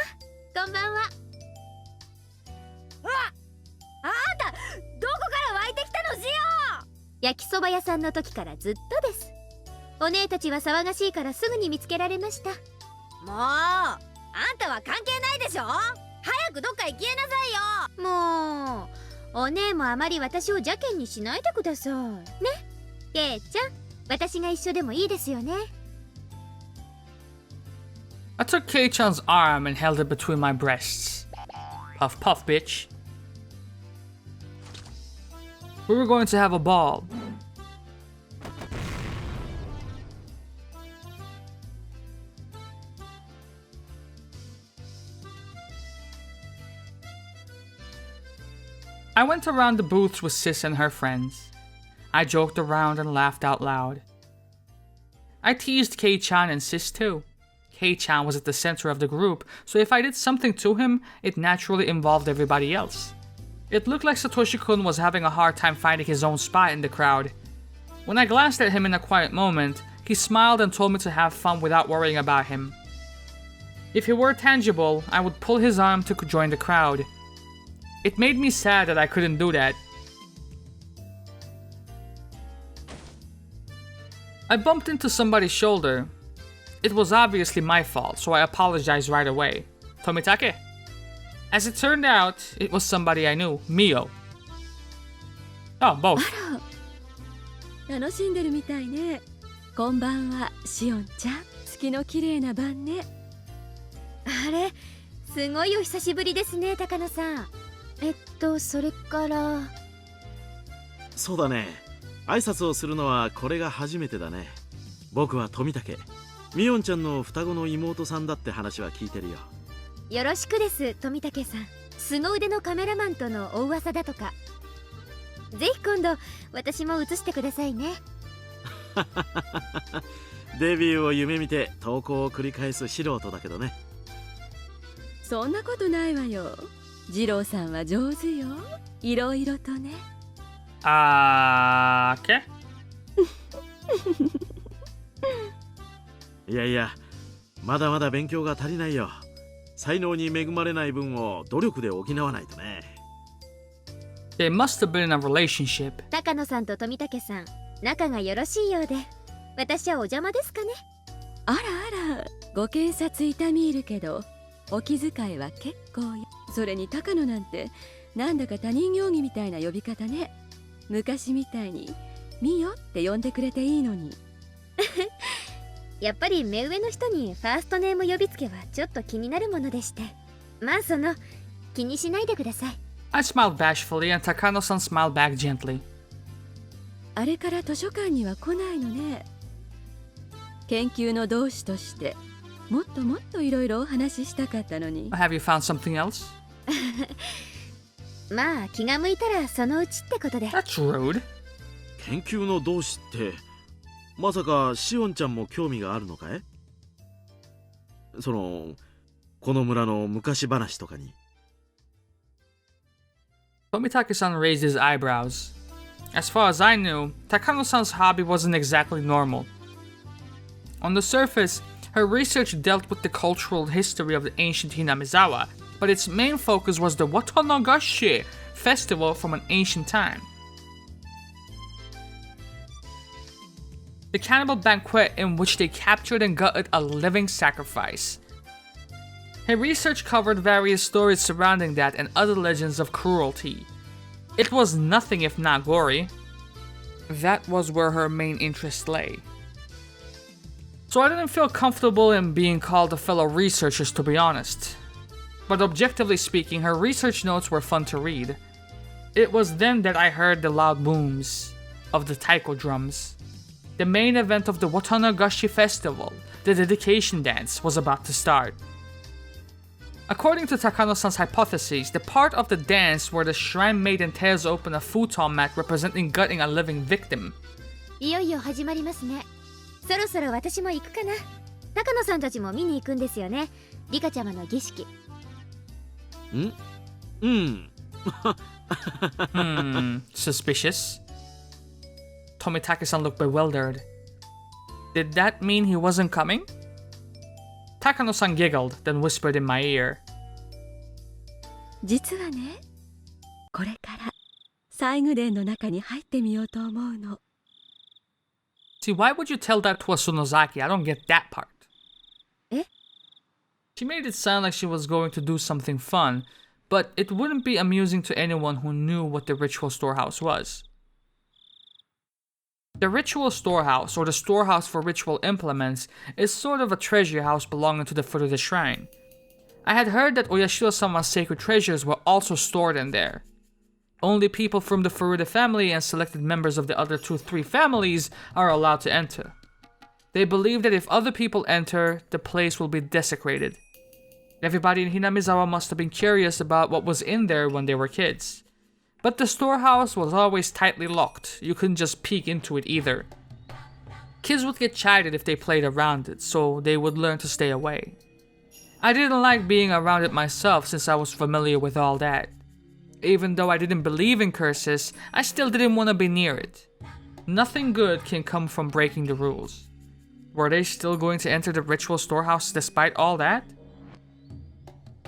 んばんは。あんたどこから湧いてきたのジオ？焼きそば屋さんの時からずっとです。お姉たちは騒がしいからすぐに見つけられました。もうあんたは関係ないでしょ。早くどっか行きえなさいよ。もうお姉もあまり私を邪険にしないでくださいね。ケイちゃん、私が一緒でもいいですよね。I took Kei-chan's arm and held it between my breasts. Puff puff, bitch. We were going to have a ball. I went around the booths with Sis and her friends. I joked around and laughed out loud. I teased Kei-chan and Sis too. Kei-chan was at the center of the group, so if I did something to him, it naturally involved everybody else. It looked like Satoshi-kun was having a hard time finding his own spot in the crowd. When I glanced at him in a quiet moment, he smiled and told me to have fun without worrying about him. If he were tangible, I would pull his arm to join the crowd. It made me sad that I couldn't do that. I bumped into somebody's shoulder. It was obviously my fault, so I apologized right away. Tomitake? As it turned out, it was somebody I knew, Mio. Oh, both. 楽しんでるみたいね。こんばんは、しおんちゃん。月の綺麗な晩ね。あれ、すごいお久しぶりですね、高野さん。それから。そうだね。挨拶をするのはこれが初めてだね。僕は富武。みおんちゃんの双子の妹さんだって話は聞いてるよ。よろしくです、富武さん。凄腕のカメラマンとのお噂だとか。ぜひ今度私も映してくださいね。デビューを夢見て投稿を繰り返す素人だけどね。そんなことないわよ。二郎さんは上手よ。いろいろとね。Okay. いやいや、まだまだ勉強が足りないよ。才能に恵まれない分を努力で補わないとね。They must have been in a relationship. 高野さんと富武さん、仲がよろしいようで、私はお邪魔ですかね。あらあら、ご検察痛み入るけど、お気遣いは結構よ。それに高野なんて、なんだか他人行儀みたいな呼び方ね。昔みたいに、ミヨって呼んでくれていいのに。やっぱり目上の人にファーストネーム呼びつけはちょっと気になるものでして。まあ気にしないでください。I smiled bashfully and Takano-san smiled back gently. あれから図書館には来ないのね。研究の同志としてもっともっといろいろお話ししたかったのに。Have you found something else? まあ気が向いたらそのうちってことで。That's rude. 研究の同志ってまさかしおんちゃんも興味があるのかい？この村の昔話とかに。Tomitake-san raised his eyebrows. As far as I knew, Takano-san's hobby wasn't exactly normal. On the surface, her research dealt with the cultural history of the ancient Hinamizawa, but its main focus was the Watanagashi festival from an ancient time. The cannibal banquet in which they captured and gutted a living sacrifice. Her research covered various stories surrounding that and other legends of cruelty. It was nothing if not gory. That was where her main interest lay. So I didn't feel comfortable in being called a fellow researcher, to be honest. But objectively speaking, her research notes were fun to read. It was then that I heard the loud booms of the taiko drums. The main event of the Watanagashi festival, the dedication dance, was about to start. According to Takano-san's hypotheses, the part of the dance where the shrine maiden tears open a futon mat representing gutting a living victim. いよいよ始まりますね。そろそろ私も行くかな。高野さんたちも見に行くんですよね。リカちゃまの儀式。Suspicious. Tomitake-san looked bewildered. Did that mean he wasn't coming? Takano-san giggled, then whispered in my ear. 実はね、これから西宮殿の中に入ってみようと思うの。See, why would you tell that to a Sonozaki? I don't get that part. え? She made it sound like she was going to do something fun, but it wouldn't be amusing to anyone who knew what the ritual storehouse was. The ritual storehouse, or the storehouse for ritual implements, is sort of a treasure house belonging to the foot of the shrine. I had heard that Oyashiro-sama's sacred treasures were also stored in there. Only people from the Furuta family and selected members of the other 2-3 families are allowed to enter. They believe that if other people enter, the place will be desecrated. Everybody in Hinamizawa must have been curious about what was in there when they were kids. But the storehouse was always tightly locked. You couldn't just peek into it either. Kids would get chided if they played around it, so they would learn to stay away. I didn't like being around it myself since I was familiar with all that. Even though I didn't believe in curses, I still didn't want to be near it. Nothing good can come from breaking the rules. Were they still going to enter the ritual storehouse despite all that?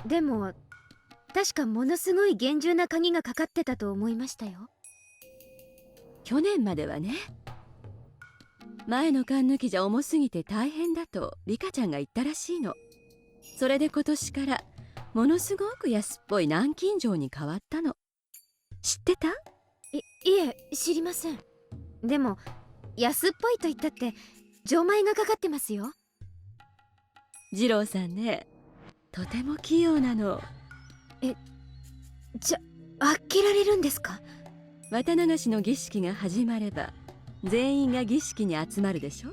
でも確かものすごい厳重な鍵がかかってたと思いましたよ。去年まではね。前の缶抜きじゃ重すぎて大変だとリカちゃんが言ったらしいの。それで今年からものすごく安っぽい南京錠に変わったの。知ってた？いえ、知りません。でも安っぽいと言ったって錠前がかかってますよ。二郎さんね、とても器用なの。開けられるんですか？綿流しの儀式が始まれば全員が儀式に集まるでしょ。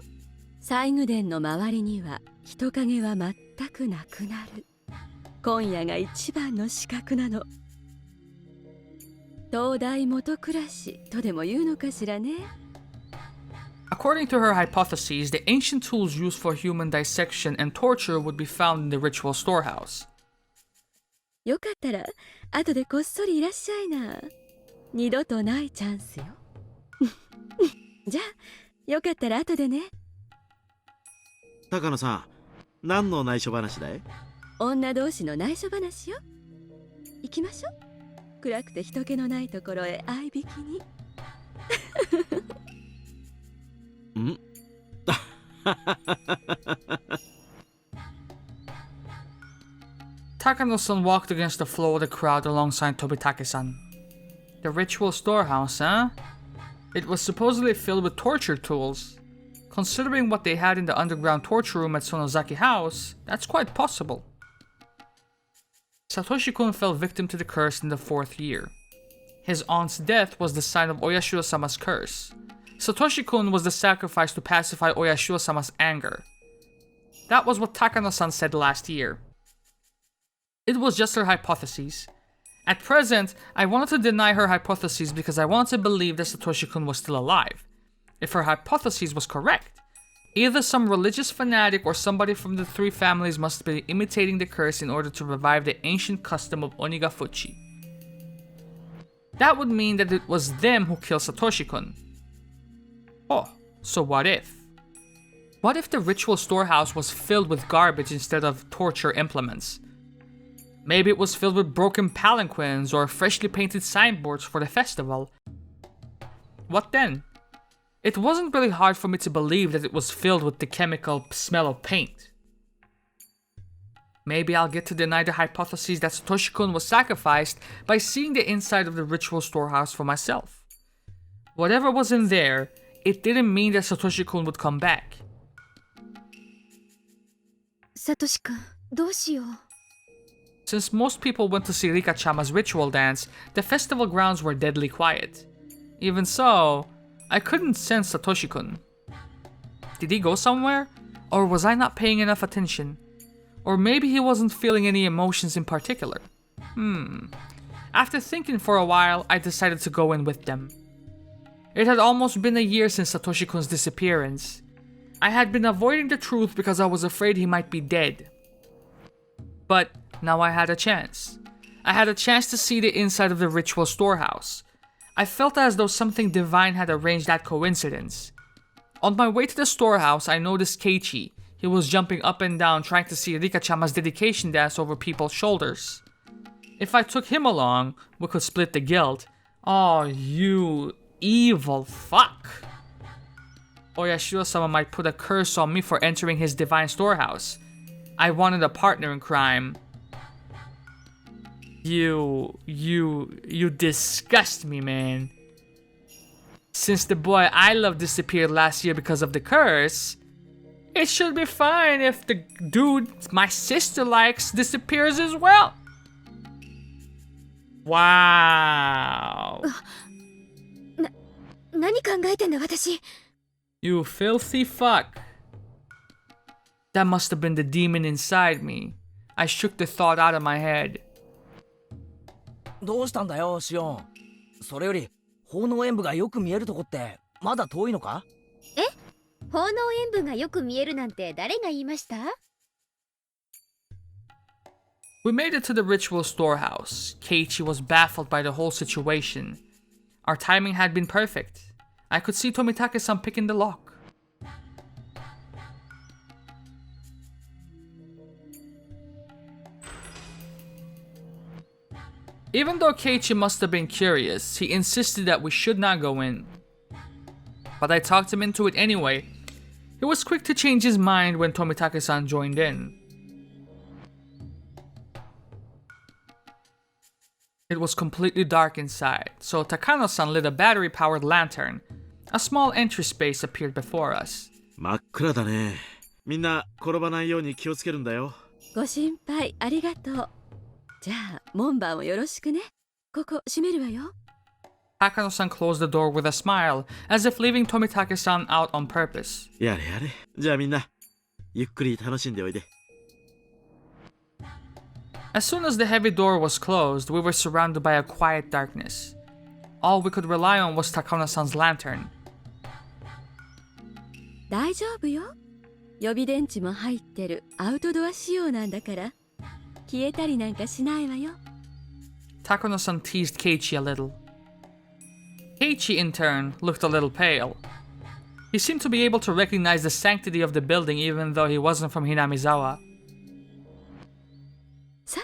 西宮殿の周りには人影は全くなくなる。今夜が一番の資格なの。東大元暮らしとでも言うのかしらね。According to her hypotheses, the ancient tools used for human dissection and torture would be found in the ritual storehouse. よかったら後でこっそりいらっしゃいな。二度とないチャンスよ。じゃあよかったら後でね。高野さん、何の内緒話だい？女同士の内緒話よ。行きましょう。暗くて人気のないところへ合いびきに。んTakano-san walked against the flow of the crowd alongside Tobitake-san. The ritual storehouse, huh? It was supposedly filled with torture tools. Considering what they had in the underground torture room at Sonozaki House, that's quite possible. Satoshi-kun fell victim to the curse in the 4th year. His aunt's death was the sign of Oyashiro-sama's curse. Satoshi-kun was the sacrifice to pacify Oyashiro-sama's anger. That was what Takano-san said last year. It was just her hypotheses. At present, I wanted to deny her hypotheses because I wanted to believe that Satoshi-kun was still alive. If her hypothesis was correct, either some religious fanatic or somebody from the 3 families must be imitating the curse in order to revive the ancient custom of Onigafuchi. That would mean that it was them who killed Satoshi-kun. Oh, so what if? What if the ritual storehouse was filled with garbage instead of torture implements? Maybe it was filled with broken palanquins or freshly painted signboards for the festival. What then? It wasn't really hard for me to believe that it was filled with the chemical smell of paint. Maybe I'll get to deny the hypothesis that Satoshi-kun was sacrificed by seeing the inside of the ritual storehouse for myself. Whatever was in there, it didn't mean that Satoshi-kun would come back. サトシ君、どうしよう。Since most people went to see Rika-chama's ritual dance, the festival grounds were deadly quiet. Even so, I couldn't sense Satoshi-kun. Did he go somewhere? Or was I not paying enough attention? Or maybe he wasn't feeling any emotions in particular. After thinking for a while, I decided to go in with them. It had almost been a year since Satoshi-kun's disappearance. I had been avoiding the truth because I was afraid he might be dead. But now I had a chance. I had a chance to see the inside of the ritual storehouse. I felt as though something divine had arranged that coincidence. On my way to the storehouse, I noticed Keiichi. He was jumping up and down trying to see Rika-chama's dedication dance over people's shoulders. If I took him along, we could split the guilt. Oh, you evil fuck. Oyashiro-sama might put a curse on me for entering his divine storehouse. I wanted a partner in crime. You disgust me, man. Since the boy I love disappeared last year because of the curse, it should be fine if the dude my sister likes disappears as well. Wow. 何考えてんだ私。You filthy fuck. That must have been the demon inside me. I shook the thought out of my head. どうしたんだよ、シオン。それより奉納演舞がよく見えるとこってまだ遠いのか？え？奉納演舞がよく見えるなんて誰が言いました？ We made it to the ritual storehouse. Keiichi was baffled by the whole situation. Our timing had been perfect. I could see Tomitake-san picking the lock. Even though Keiichi must have been curious, he insisted that we should not go in. But I talked him into it anyway. He was quick to change his mind when Tomitake-san joined in. It was completely dark inside, so Takano-san lit a battery-powered lantern. A small entry space appeared before us. 真っ暗だね。みんな転ばないように気をつけるんだよ。ご心配ありがとう。じゃあ門番をよろしくね。ここ閉めるわよ。Takano-san closed the door with a smile, as if leaving Tomitake-san out on purpose. やれやれ。じゃあみんなゆっくり楽しんでおいで。As soon as the heavy door was closed, we were surrounded by a quiet darkness. All we could rely on was Takano-san's lantern. 大丈夫よ。予備電池も入ってるアウトドア仕様なんだから。消えたりなんかしないわよ。Takano-san teased Keiichi a little. Keiichi, in turn, looked a little pale. He seemed to be able to recognize the sanctity of the building even though he wasn't from Hinamizawa. さ、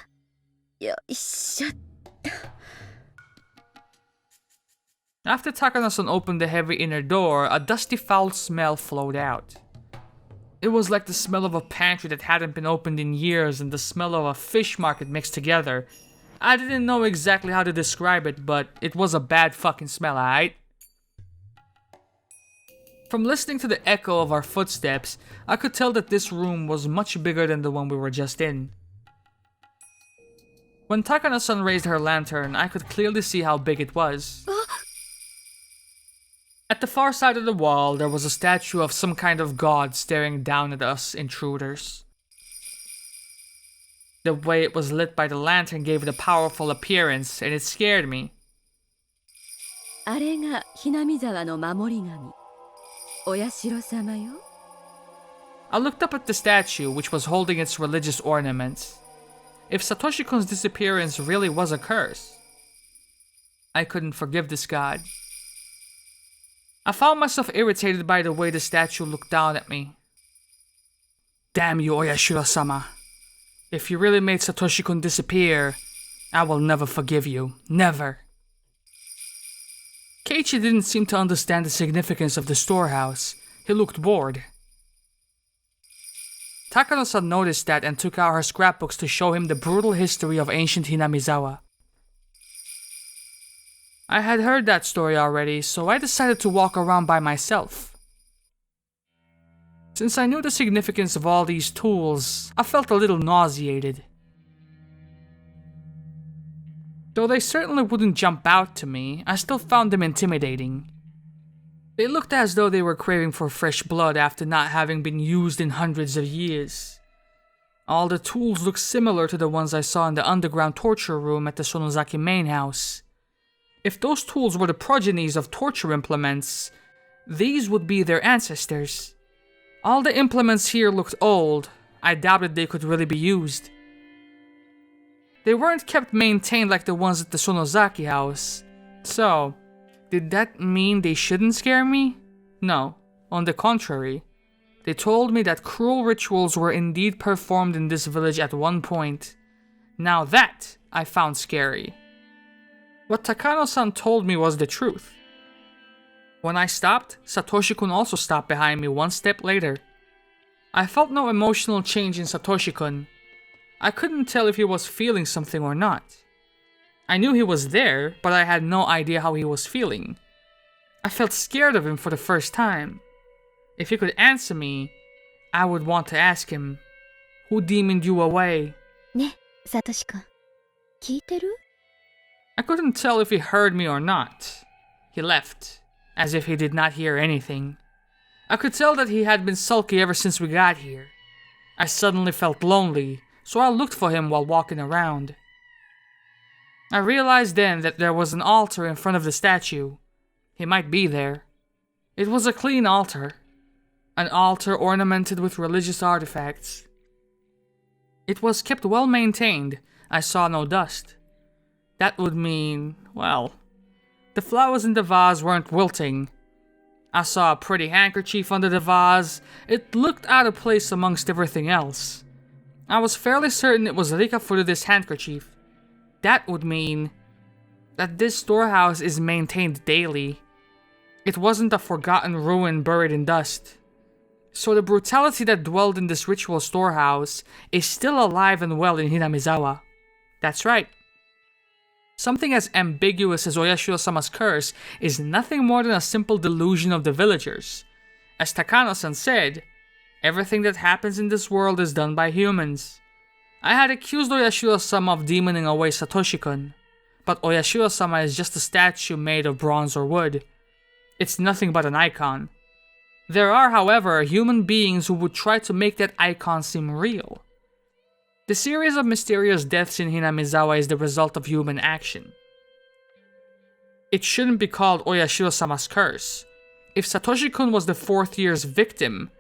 よいしょっと。After Takano-san opened the heavy inner door, a dusty foul smell flowed out. It was like the smell of a pantry that hadn't been opened in years and the smell of a fish market mixed together. I didn't know exactly how to describe it, but it was a bad fucking smell, alright? From listening to the echo of our footsteps, I could tell that this room was much bigger than the one we were just in. When Takano-san raised her lantern, I could clearly see how big it was. At the far side of the wall, there was a statue of some kind of god staring down at us intruders. The way it was lit by the lantern gave it a powerful appearance, and it scared me. あれがHinamizawaの守り神。お社様よ。I looked up at the statue, which was holding its religious ornaments. If Satoshi-kun's disappearance really was a curse, I couldn't forgive this god. I found myself irritated by the way the statue looked down at me. Damn you, Oyashiro-sama. If you really made Satoshi-kun disappear, I will never forgive you. Never. Keiichi didn't seem to understand the significance of the storehouse. He looked bored. Takano-san noticed that and took out her scrapbooks to show him the brutal history of ancient Hinamizawa. I had heard that story already, so I decided to walk around by myself. Since I knew the significance of all these tools, I felt a little nauseated. Though they certainly wouldn't jump out to me, I still found them intimidating. They looked as though they were craving for fresh blood after not having been used in hundreds of years. All the tools looked similar to the ones I saw in the underground torture room at the Sonozaki main house. If those tools were the progenies of torture implements, these would be their ancestors. All the implements here looked old. I doubted they could really be used. They weren't kept maintained like the ones at the Sonozaki house. So, did that mean they shouldn't scare me? No, on the contrary. They told me that cruel rituals were indeed performed in this village at one point. Now that I found scary. What Takano-san told me was the truth. When I stopped, Satoshi-kun also stopped behind me one step later. I felt no emotional change in Satoshi-kun. I couldn't tell if he was feeling something or not. I knew he was there, but I had no idea how he was feeling. I felt scared of him for the first time. If he could answer me, I would want to ask him, who demoned you away? ね、サトシ君。聞いてる？ I couldn't tell if he heard me or not. He left, as if he did not hear anything. I could tell that he had been sulky ever since we got here. I suddenly felt lonely, so I looked for him while walking around. I realized then that there was an altar in front of the statue. He might be there. It was a clean altar. An altar ornamented with religious artifacts. It was kept well maintained, I saw no dust. That would mean, well, the flowers in the vase weren't wilting. I saw a pretty handkerchief under the vase. It looked out of place amongst everything else. I was fairly certain it was Rika Furude's handkerchief. That would mean that this storehouse is maintained daily. It wasn't a forgotten ruin buried in dust. So the brutality that dwelled in this ritual storehouse is still alive and well in Hinamizawa. That's right. Something as ambiguous as Oyashiro-sama's curse is nothing more than a simple delusion of the villagers. As Takano-san said, everything that happens in this world is done by humans. I had accused Oyashiro-sama of demoning away Satoshi-kun, but Oyashiro-sama is just a statue made of bronze or wood. It's nothing but an icon. There are, however, human beings who would try to make that icon seem real. The series of mysterious deaths in Hinamizawa is the result of human action. It shouldn't be called Oyashiro-sama's curse. If Satoshi-kun was the fourth year's victim,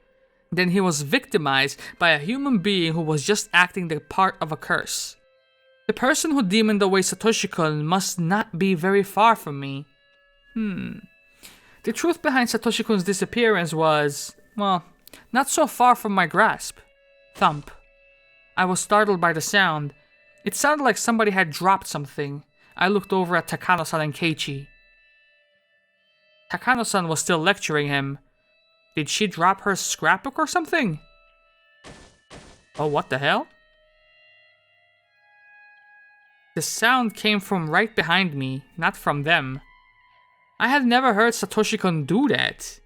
then he was victimized by a human being who was just acting the part of a curse. The person who demoned away Satoshi-kun must not be very far from me. The truth behind Satoshi-kun's disappearance was, well, not so far from my grasp. Thump. I was startled by the sound. It sounded like somebody had dropped something. I looked over at Takano-san and Keiichi. Takano-san was still lecturing him. Did she drop her scrapbook or something? Oh, what the hell? The sound came from right behind me, not from them. I had never heard Satoshi-kun do that.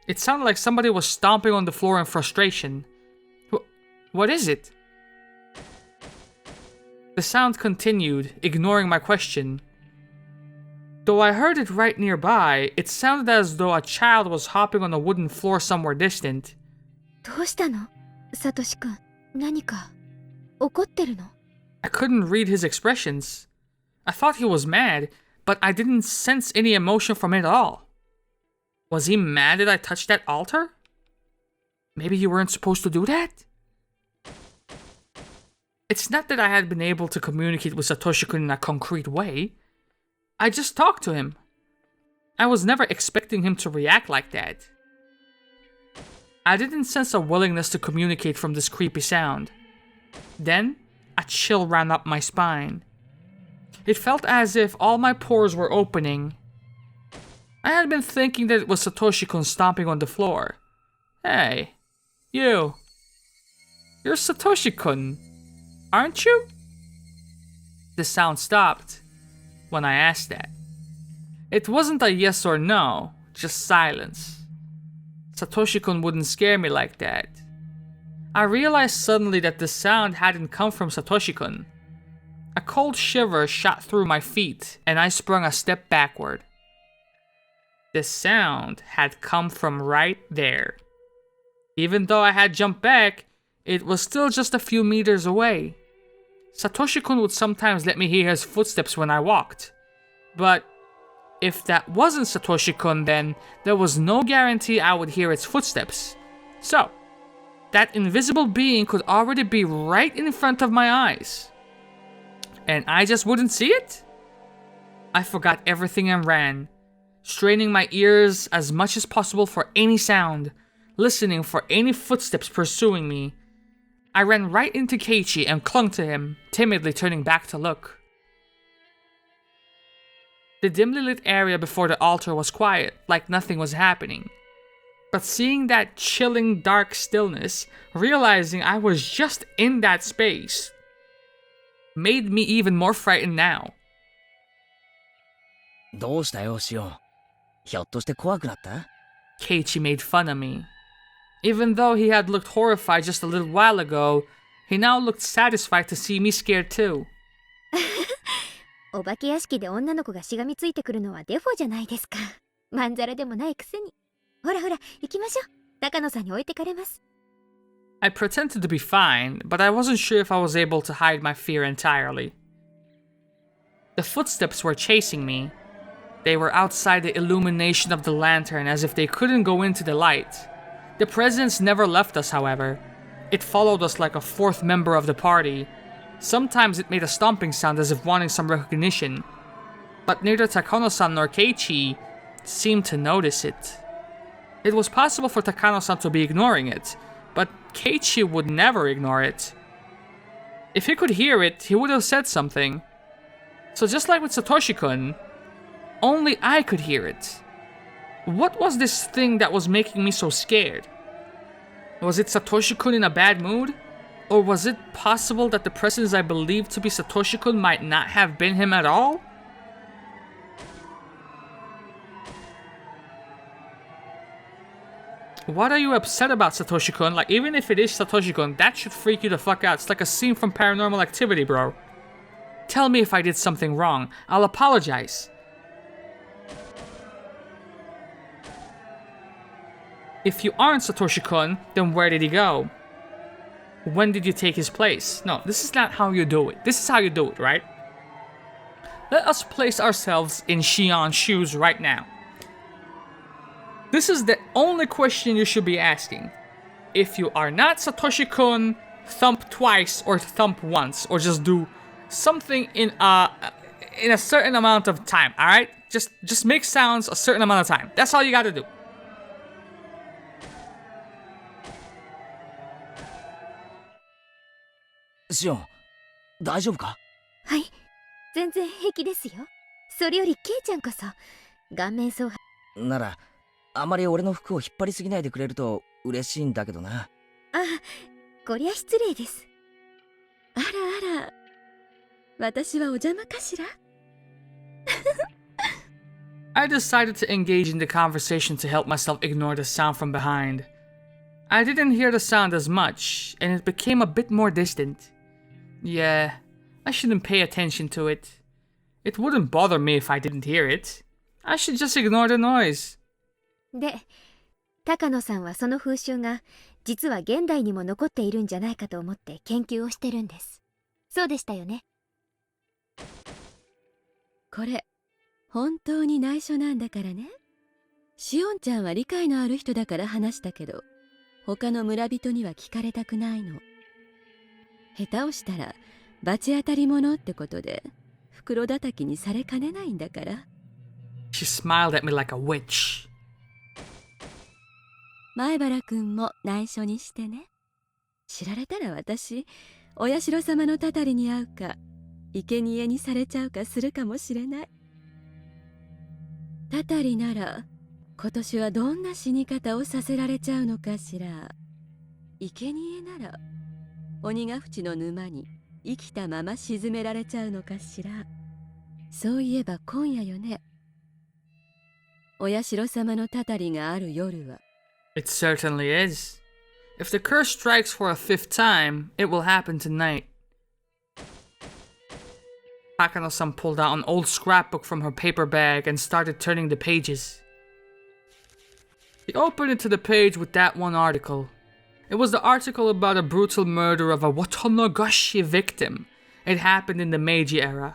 It sounded like somebody was stomping on the floor in frustration. What is it? The sound continued, ignoring my question. Though I heard it right nearby, it sounded as though a child was hopping on a wooden floor somewhere distant. どうしたの？サトシ君、何か怒ってるの？ I couldn't read his expressions. I thought he was mad, but I didn't sense any emotion from it at all. Was he mad that I touched that altar? Maybe you weren't supposed to do that? It's not that I had been able to communicate with Satoshi-kun in a concrete way. I just talked to him. I was never expecting him to react like that. I didn't sense a willingness to communicate from this creepy sound. Then, a chill ran up my spine. It felt as if all my pores were opening. I had been thinking that it was Satoshi-kun stomping on the floor. Hey, you. You're Satoshi-kun, aren't you? The sound stopped when I asked that. It wasn't a yes or no, just silence. Satoshi-kun wouldn't scare me like that. I realized suddenly that the sound hadn't come from Satoshi-kun. A cold shiver shot through my feet, and I sprung a step backward. The sound had come from right there. Even though I had jumped back, it was still just a few meters away. Satoshi-kun would sometimes let me hear his footsteps when I walked. But if that wasn't Satoshi-kun, then there was no guarantee I would hear its footsteps. So, that invisible being could already be right in front of my eyes. And I just wouldn't see it? I forgot everything and ran, straining my ears as much as possible for any sound, listening for any footsteps pursuing me. I ran right into Keiichi and clung to him, timidly turning back to look. The dimly lit area before the altar was quiet, like nothing was happening. But seeing that chilling dark stillness, realizing I was just in that space, made me even more frightened now. どうしたよ、シオン。ひょっとして怖くなった？ Keiichi made fun of me. Even though he had looked horrified just a little while ago, he now looked satisfied to see me scared too. お化け屋敷で女の子がしがみついてくるのはデフォじゃないですか。まんざらでもないくせに。ほらほら、行きましょう。高野さんに置いてかれます。I pretended to be fine, but I wasn't sure if I was able to hide my fear entirely. The footsteps were chasing me. They were outside the illumination of the lantern as if they couldn't go into the light. The presence never left us, however. It followed us like a fourth member of the party. Sometimes it made a stomping sound as if wanting some recognition, but neither Takano-san nor Keiichi seemed to notice it. It was possible for Takano-san to be ignoring it, but Keiichi would never ignore it. If he could hear it, he would have said something. So just like with Satoshi-kun, only I could hear it. What was this thing that was making me so scared? Was it Satoshi-kun in a bad mood? Or was it possible that the presence I believed to be Satoshi-kun might not have been him at all? What are you upset about, Satoshi-kun? Like, even if it is Satoshi-kun, that should freak you the fuck out. It's like a scene from Paranormal Activity, bro. Tell me if I did something wrong. I'll apologize. If you aren't Satoshi-kun, then where did he go? When did you take his place? No, this is not how you do it. This is how you do it, right? Let us place ourselves in Shion's shoes right now. This is the only question you should be asking. If you are not Satoshi-kun, thump twice or thump once, or just do something in a certain amount of time, alright? Just make sounds a certain amount of time. That's all you gotta do. Shion, 大丈夫か？はい、全然平気ですよ。それよりケイちゃんこそ顔面蒼白なら、あまり俺の服を引っ張りすぎないでくれると嬉しいんだけどな。あ、こりゃ失礼です。あらあら、私はお邪魔かしら？ I decided to engage in the conversation to help myself ignore the sound from behind. I didn't hear the sound as much, and it became a bit more distant. Yeah, I shouldn't pay attention to it. It wouldn't bother me if I didn't hear it. I should just ignore the noise. で、高野さんはその風習が実は現代にも残っているんじゃないかと思って研究をしてるんです。そうでしたよね。これ本当に内緒なんだからね。しおんちゃんは理解のある人だから話したけど、他の村人には聞かれたくないの。下手をしたら罰当たり者ってことで袋叩きにされかねないんだから。She smiled at me like a witch. 前原くんも内緒にしてね。知られたら私、お社様のたたりに会うか、生贄にされちゃうかするかもしれない。たたりなら、今年はどんな死に方をさせられちゃうのかしら。生贄なら、鬼ヶ淵の沼に生きたまま沈められちゃうのかしら。そういえば今夜よね。お社様のたたりがある夜は。It certainly is. If the curse strikes for a fifth time, it will happen tonight. Takano-san pulled out an old scrapbook from her paper bag and started turning the pages. He opened it to the page with that one article. It was the article about a brutal murder of a Watanagashi victim. It happened in the Meiji era.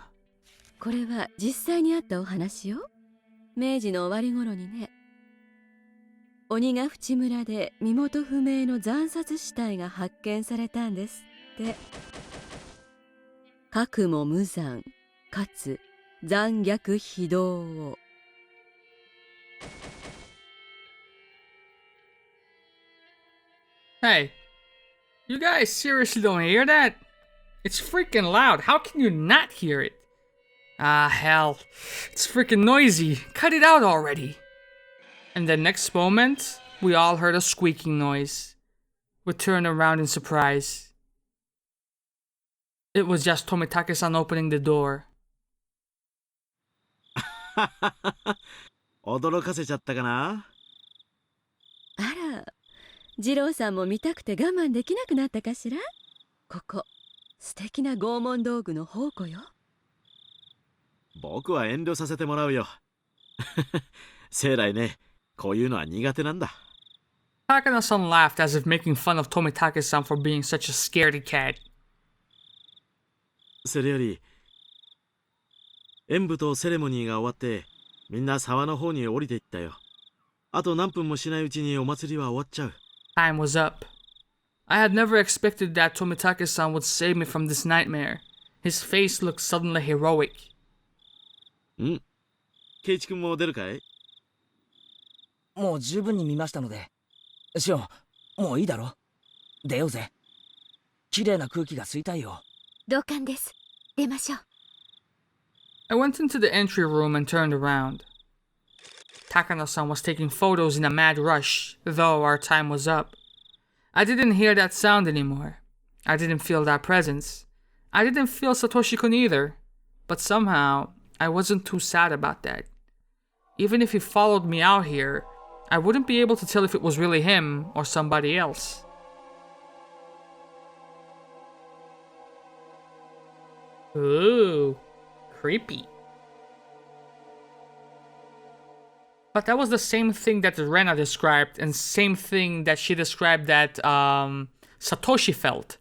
これは実際にあったお話よ。明治の終わり頃にね。鬼ヶ淵村で身元不明の惨殺死体が発見されたんですって。かくも無残かつ残虐非道を。Hey, you guys seriously don't hear that? It's freaking loud. How can you not hear it? Ah, hell. It's freaking noisy. Cut it out already. And the next moment, we all heard a squeaking noise. We turned around in surprise. It was just Tomitake-san opening the door. 驚かせちゃったかな？あら、二郎さんも見たくて我慢できなくなったかしら？ここ、素敵な拷問道具の宝庫よ。僕は遠慮させてもらうよ。生来ね、こういうのは苦手なんだ。Takano-san laughed as if making fun of Tomitake-san for being such a scaredy cat. それより、演舞とセレモニーが終わって、みんな沢の方に降りていったよ。あと何分もしないうちにお祭りは終わっちゃう。Time was up. I had never expected that Tomitake-san would save me from this nightmare. His face looked suddenly heroic. ケイチ君も出るかい？もう十分に見ましたので。シオン、もういいだろ。出ようぜ。綺麗な空気が吸いたいよ。同感です。出ましょう。I went into the entry room and turned around. Takano-san was taking photos in a mad rush, though our time was up. I didn't hear that sound anymore. I didn't feel that presence. I didn't feel Satoshi-kun either. But somehow, I wasn't too sad about that. Even if he followed me out here, I wouldn't be able to tell if it was really him or somebody else. Ooh, creepy. But that was the same thing that Rena described, and same thing that she described that Satoshi felt.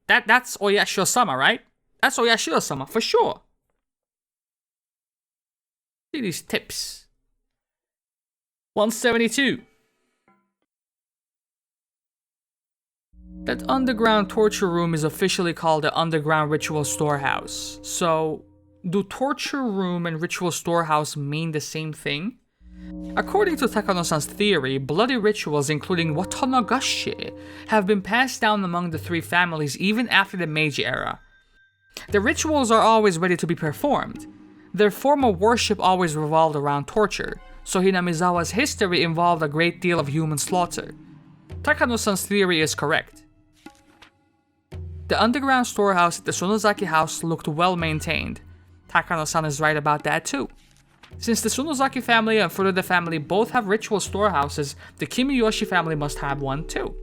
That's Oyashiro-sama, right? That's Oyashiro-sama, for sure. See these tips. 172. That underground torture room is officially called the Underground Ritual Storehouse. So, do torture room and ritual storehouse mean the same thing? According to Takano-san's theory, bloody rituals including Watanagashi have been passed down among the three families even after the Meiji era. The rituals are always ready to be performed. Their form of worship always revolved around torture, so Hinamizawa's history involved a great deal of human slaughter. Takano-san's theory is correct. The underground storehouse at the Sonozaki house looked well maintained. Takano-san is right about that too. Since the Sonozaki family and Furuta family both have ritual storehouses, the Kimiyoshi family must have one too.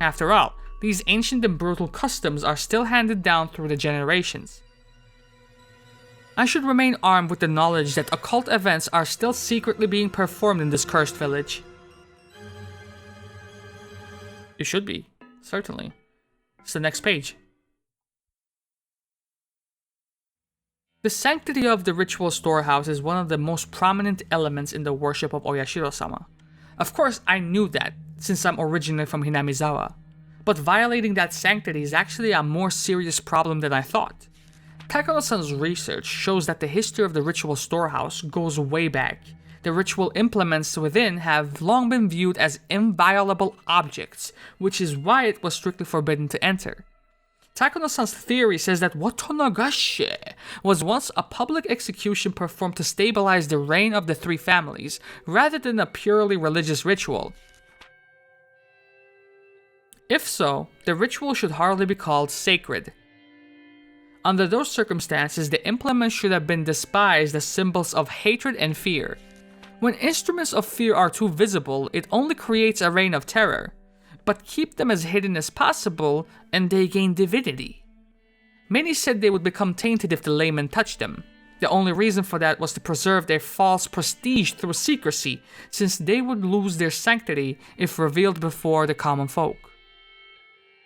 After all, these ancient and brutal customs are still handed down through the generations. I should remain armed with the knowledge that occult events are still secretly being performed in this cursed village. You should be, certainly. It's the next page. The sanctity of the ritual storehouse is one of the most prominent elements in the worship of Oyashiro-sama. Of course, I knew that, since I'm originally from Hinamizawa. But violating that sanctity is actually a more serious problem than I thought. Takano-san's research shows that the history of the ritual storehouse goes way back. The ritual implements within have long been viewed as inviolable objects, which is why it was strictly forbidden to enter. Takano-san's theory says that Watanagashi was once a public execution performed to stabilize the reign of the three families, rather than a purely religious ritual. If so, the ritual should hardly be called sacred. Under those circumstances, the implements should have been despised as symbols of hatred and fear. When instruments of fear are too visible, it only creates a reign of terror. But keep them as hidden as possible, and they gain divinity. Many said they would become tainted if the layman touched them. The only reason for that was to preserve their false prestige through secrecy, since they would lose their sanctity if revealed before the common folk.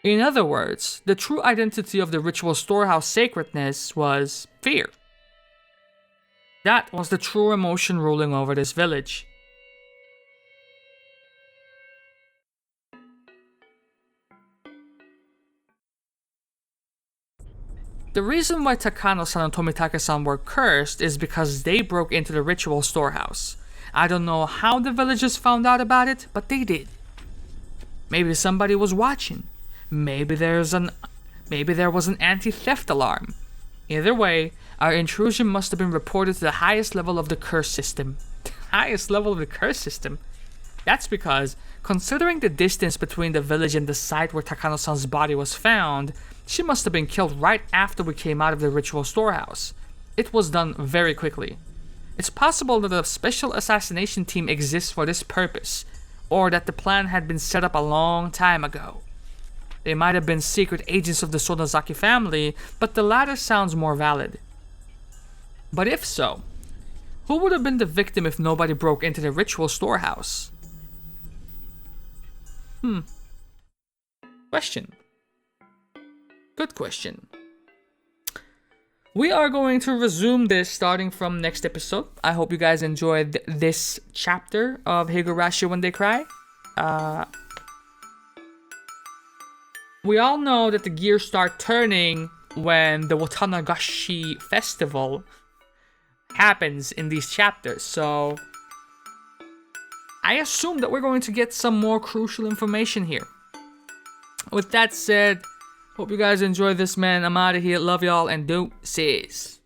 In other words, the true identity of the ritual storehouse sacredness was fear. That was the true emotion ruling over this village. The reason why Takano-san and Tomitake-san were cursed is because they broke into the ritual storehouse. I don't know how the villagers found out about it, but they did. Maybe somebody was watching. Maybe there was an anti-theft alarm. Either way, our intrusion must have been reported to the highest level of the curse system. Highest level of the curse system? That's because, considering the distance between the village and the site where Takano-san's body was found, she must have been killed right after we came out of the ritual storehouse. It was done very quickly. It's possible that a special assassination team exists for this purpose, or that the plan had been set up a long time ago. They might have been secret agents of the Sonozaki family, but the latter sounds more valid. But if so, who would have been the victim if nobody broke into the ritual storehouse? Question. Good question. We are going to resume this starting from next episode. I hope you guys enjoyed this chapter of Higurashi When They Cry. we all know that the gears start turning when the Watanagashi festival happens in these chapters, so I assume that we're going to get some more crucial information here. With that said, hope you guys enjoyed this, man. I'm out of here. Love y'all and deuces.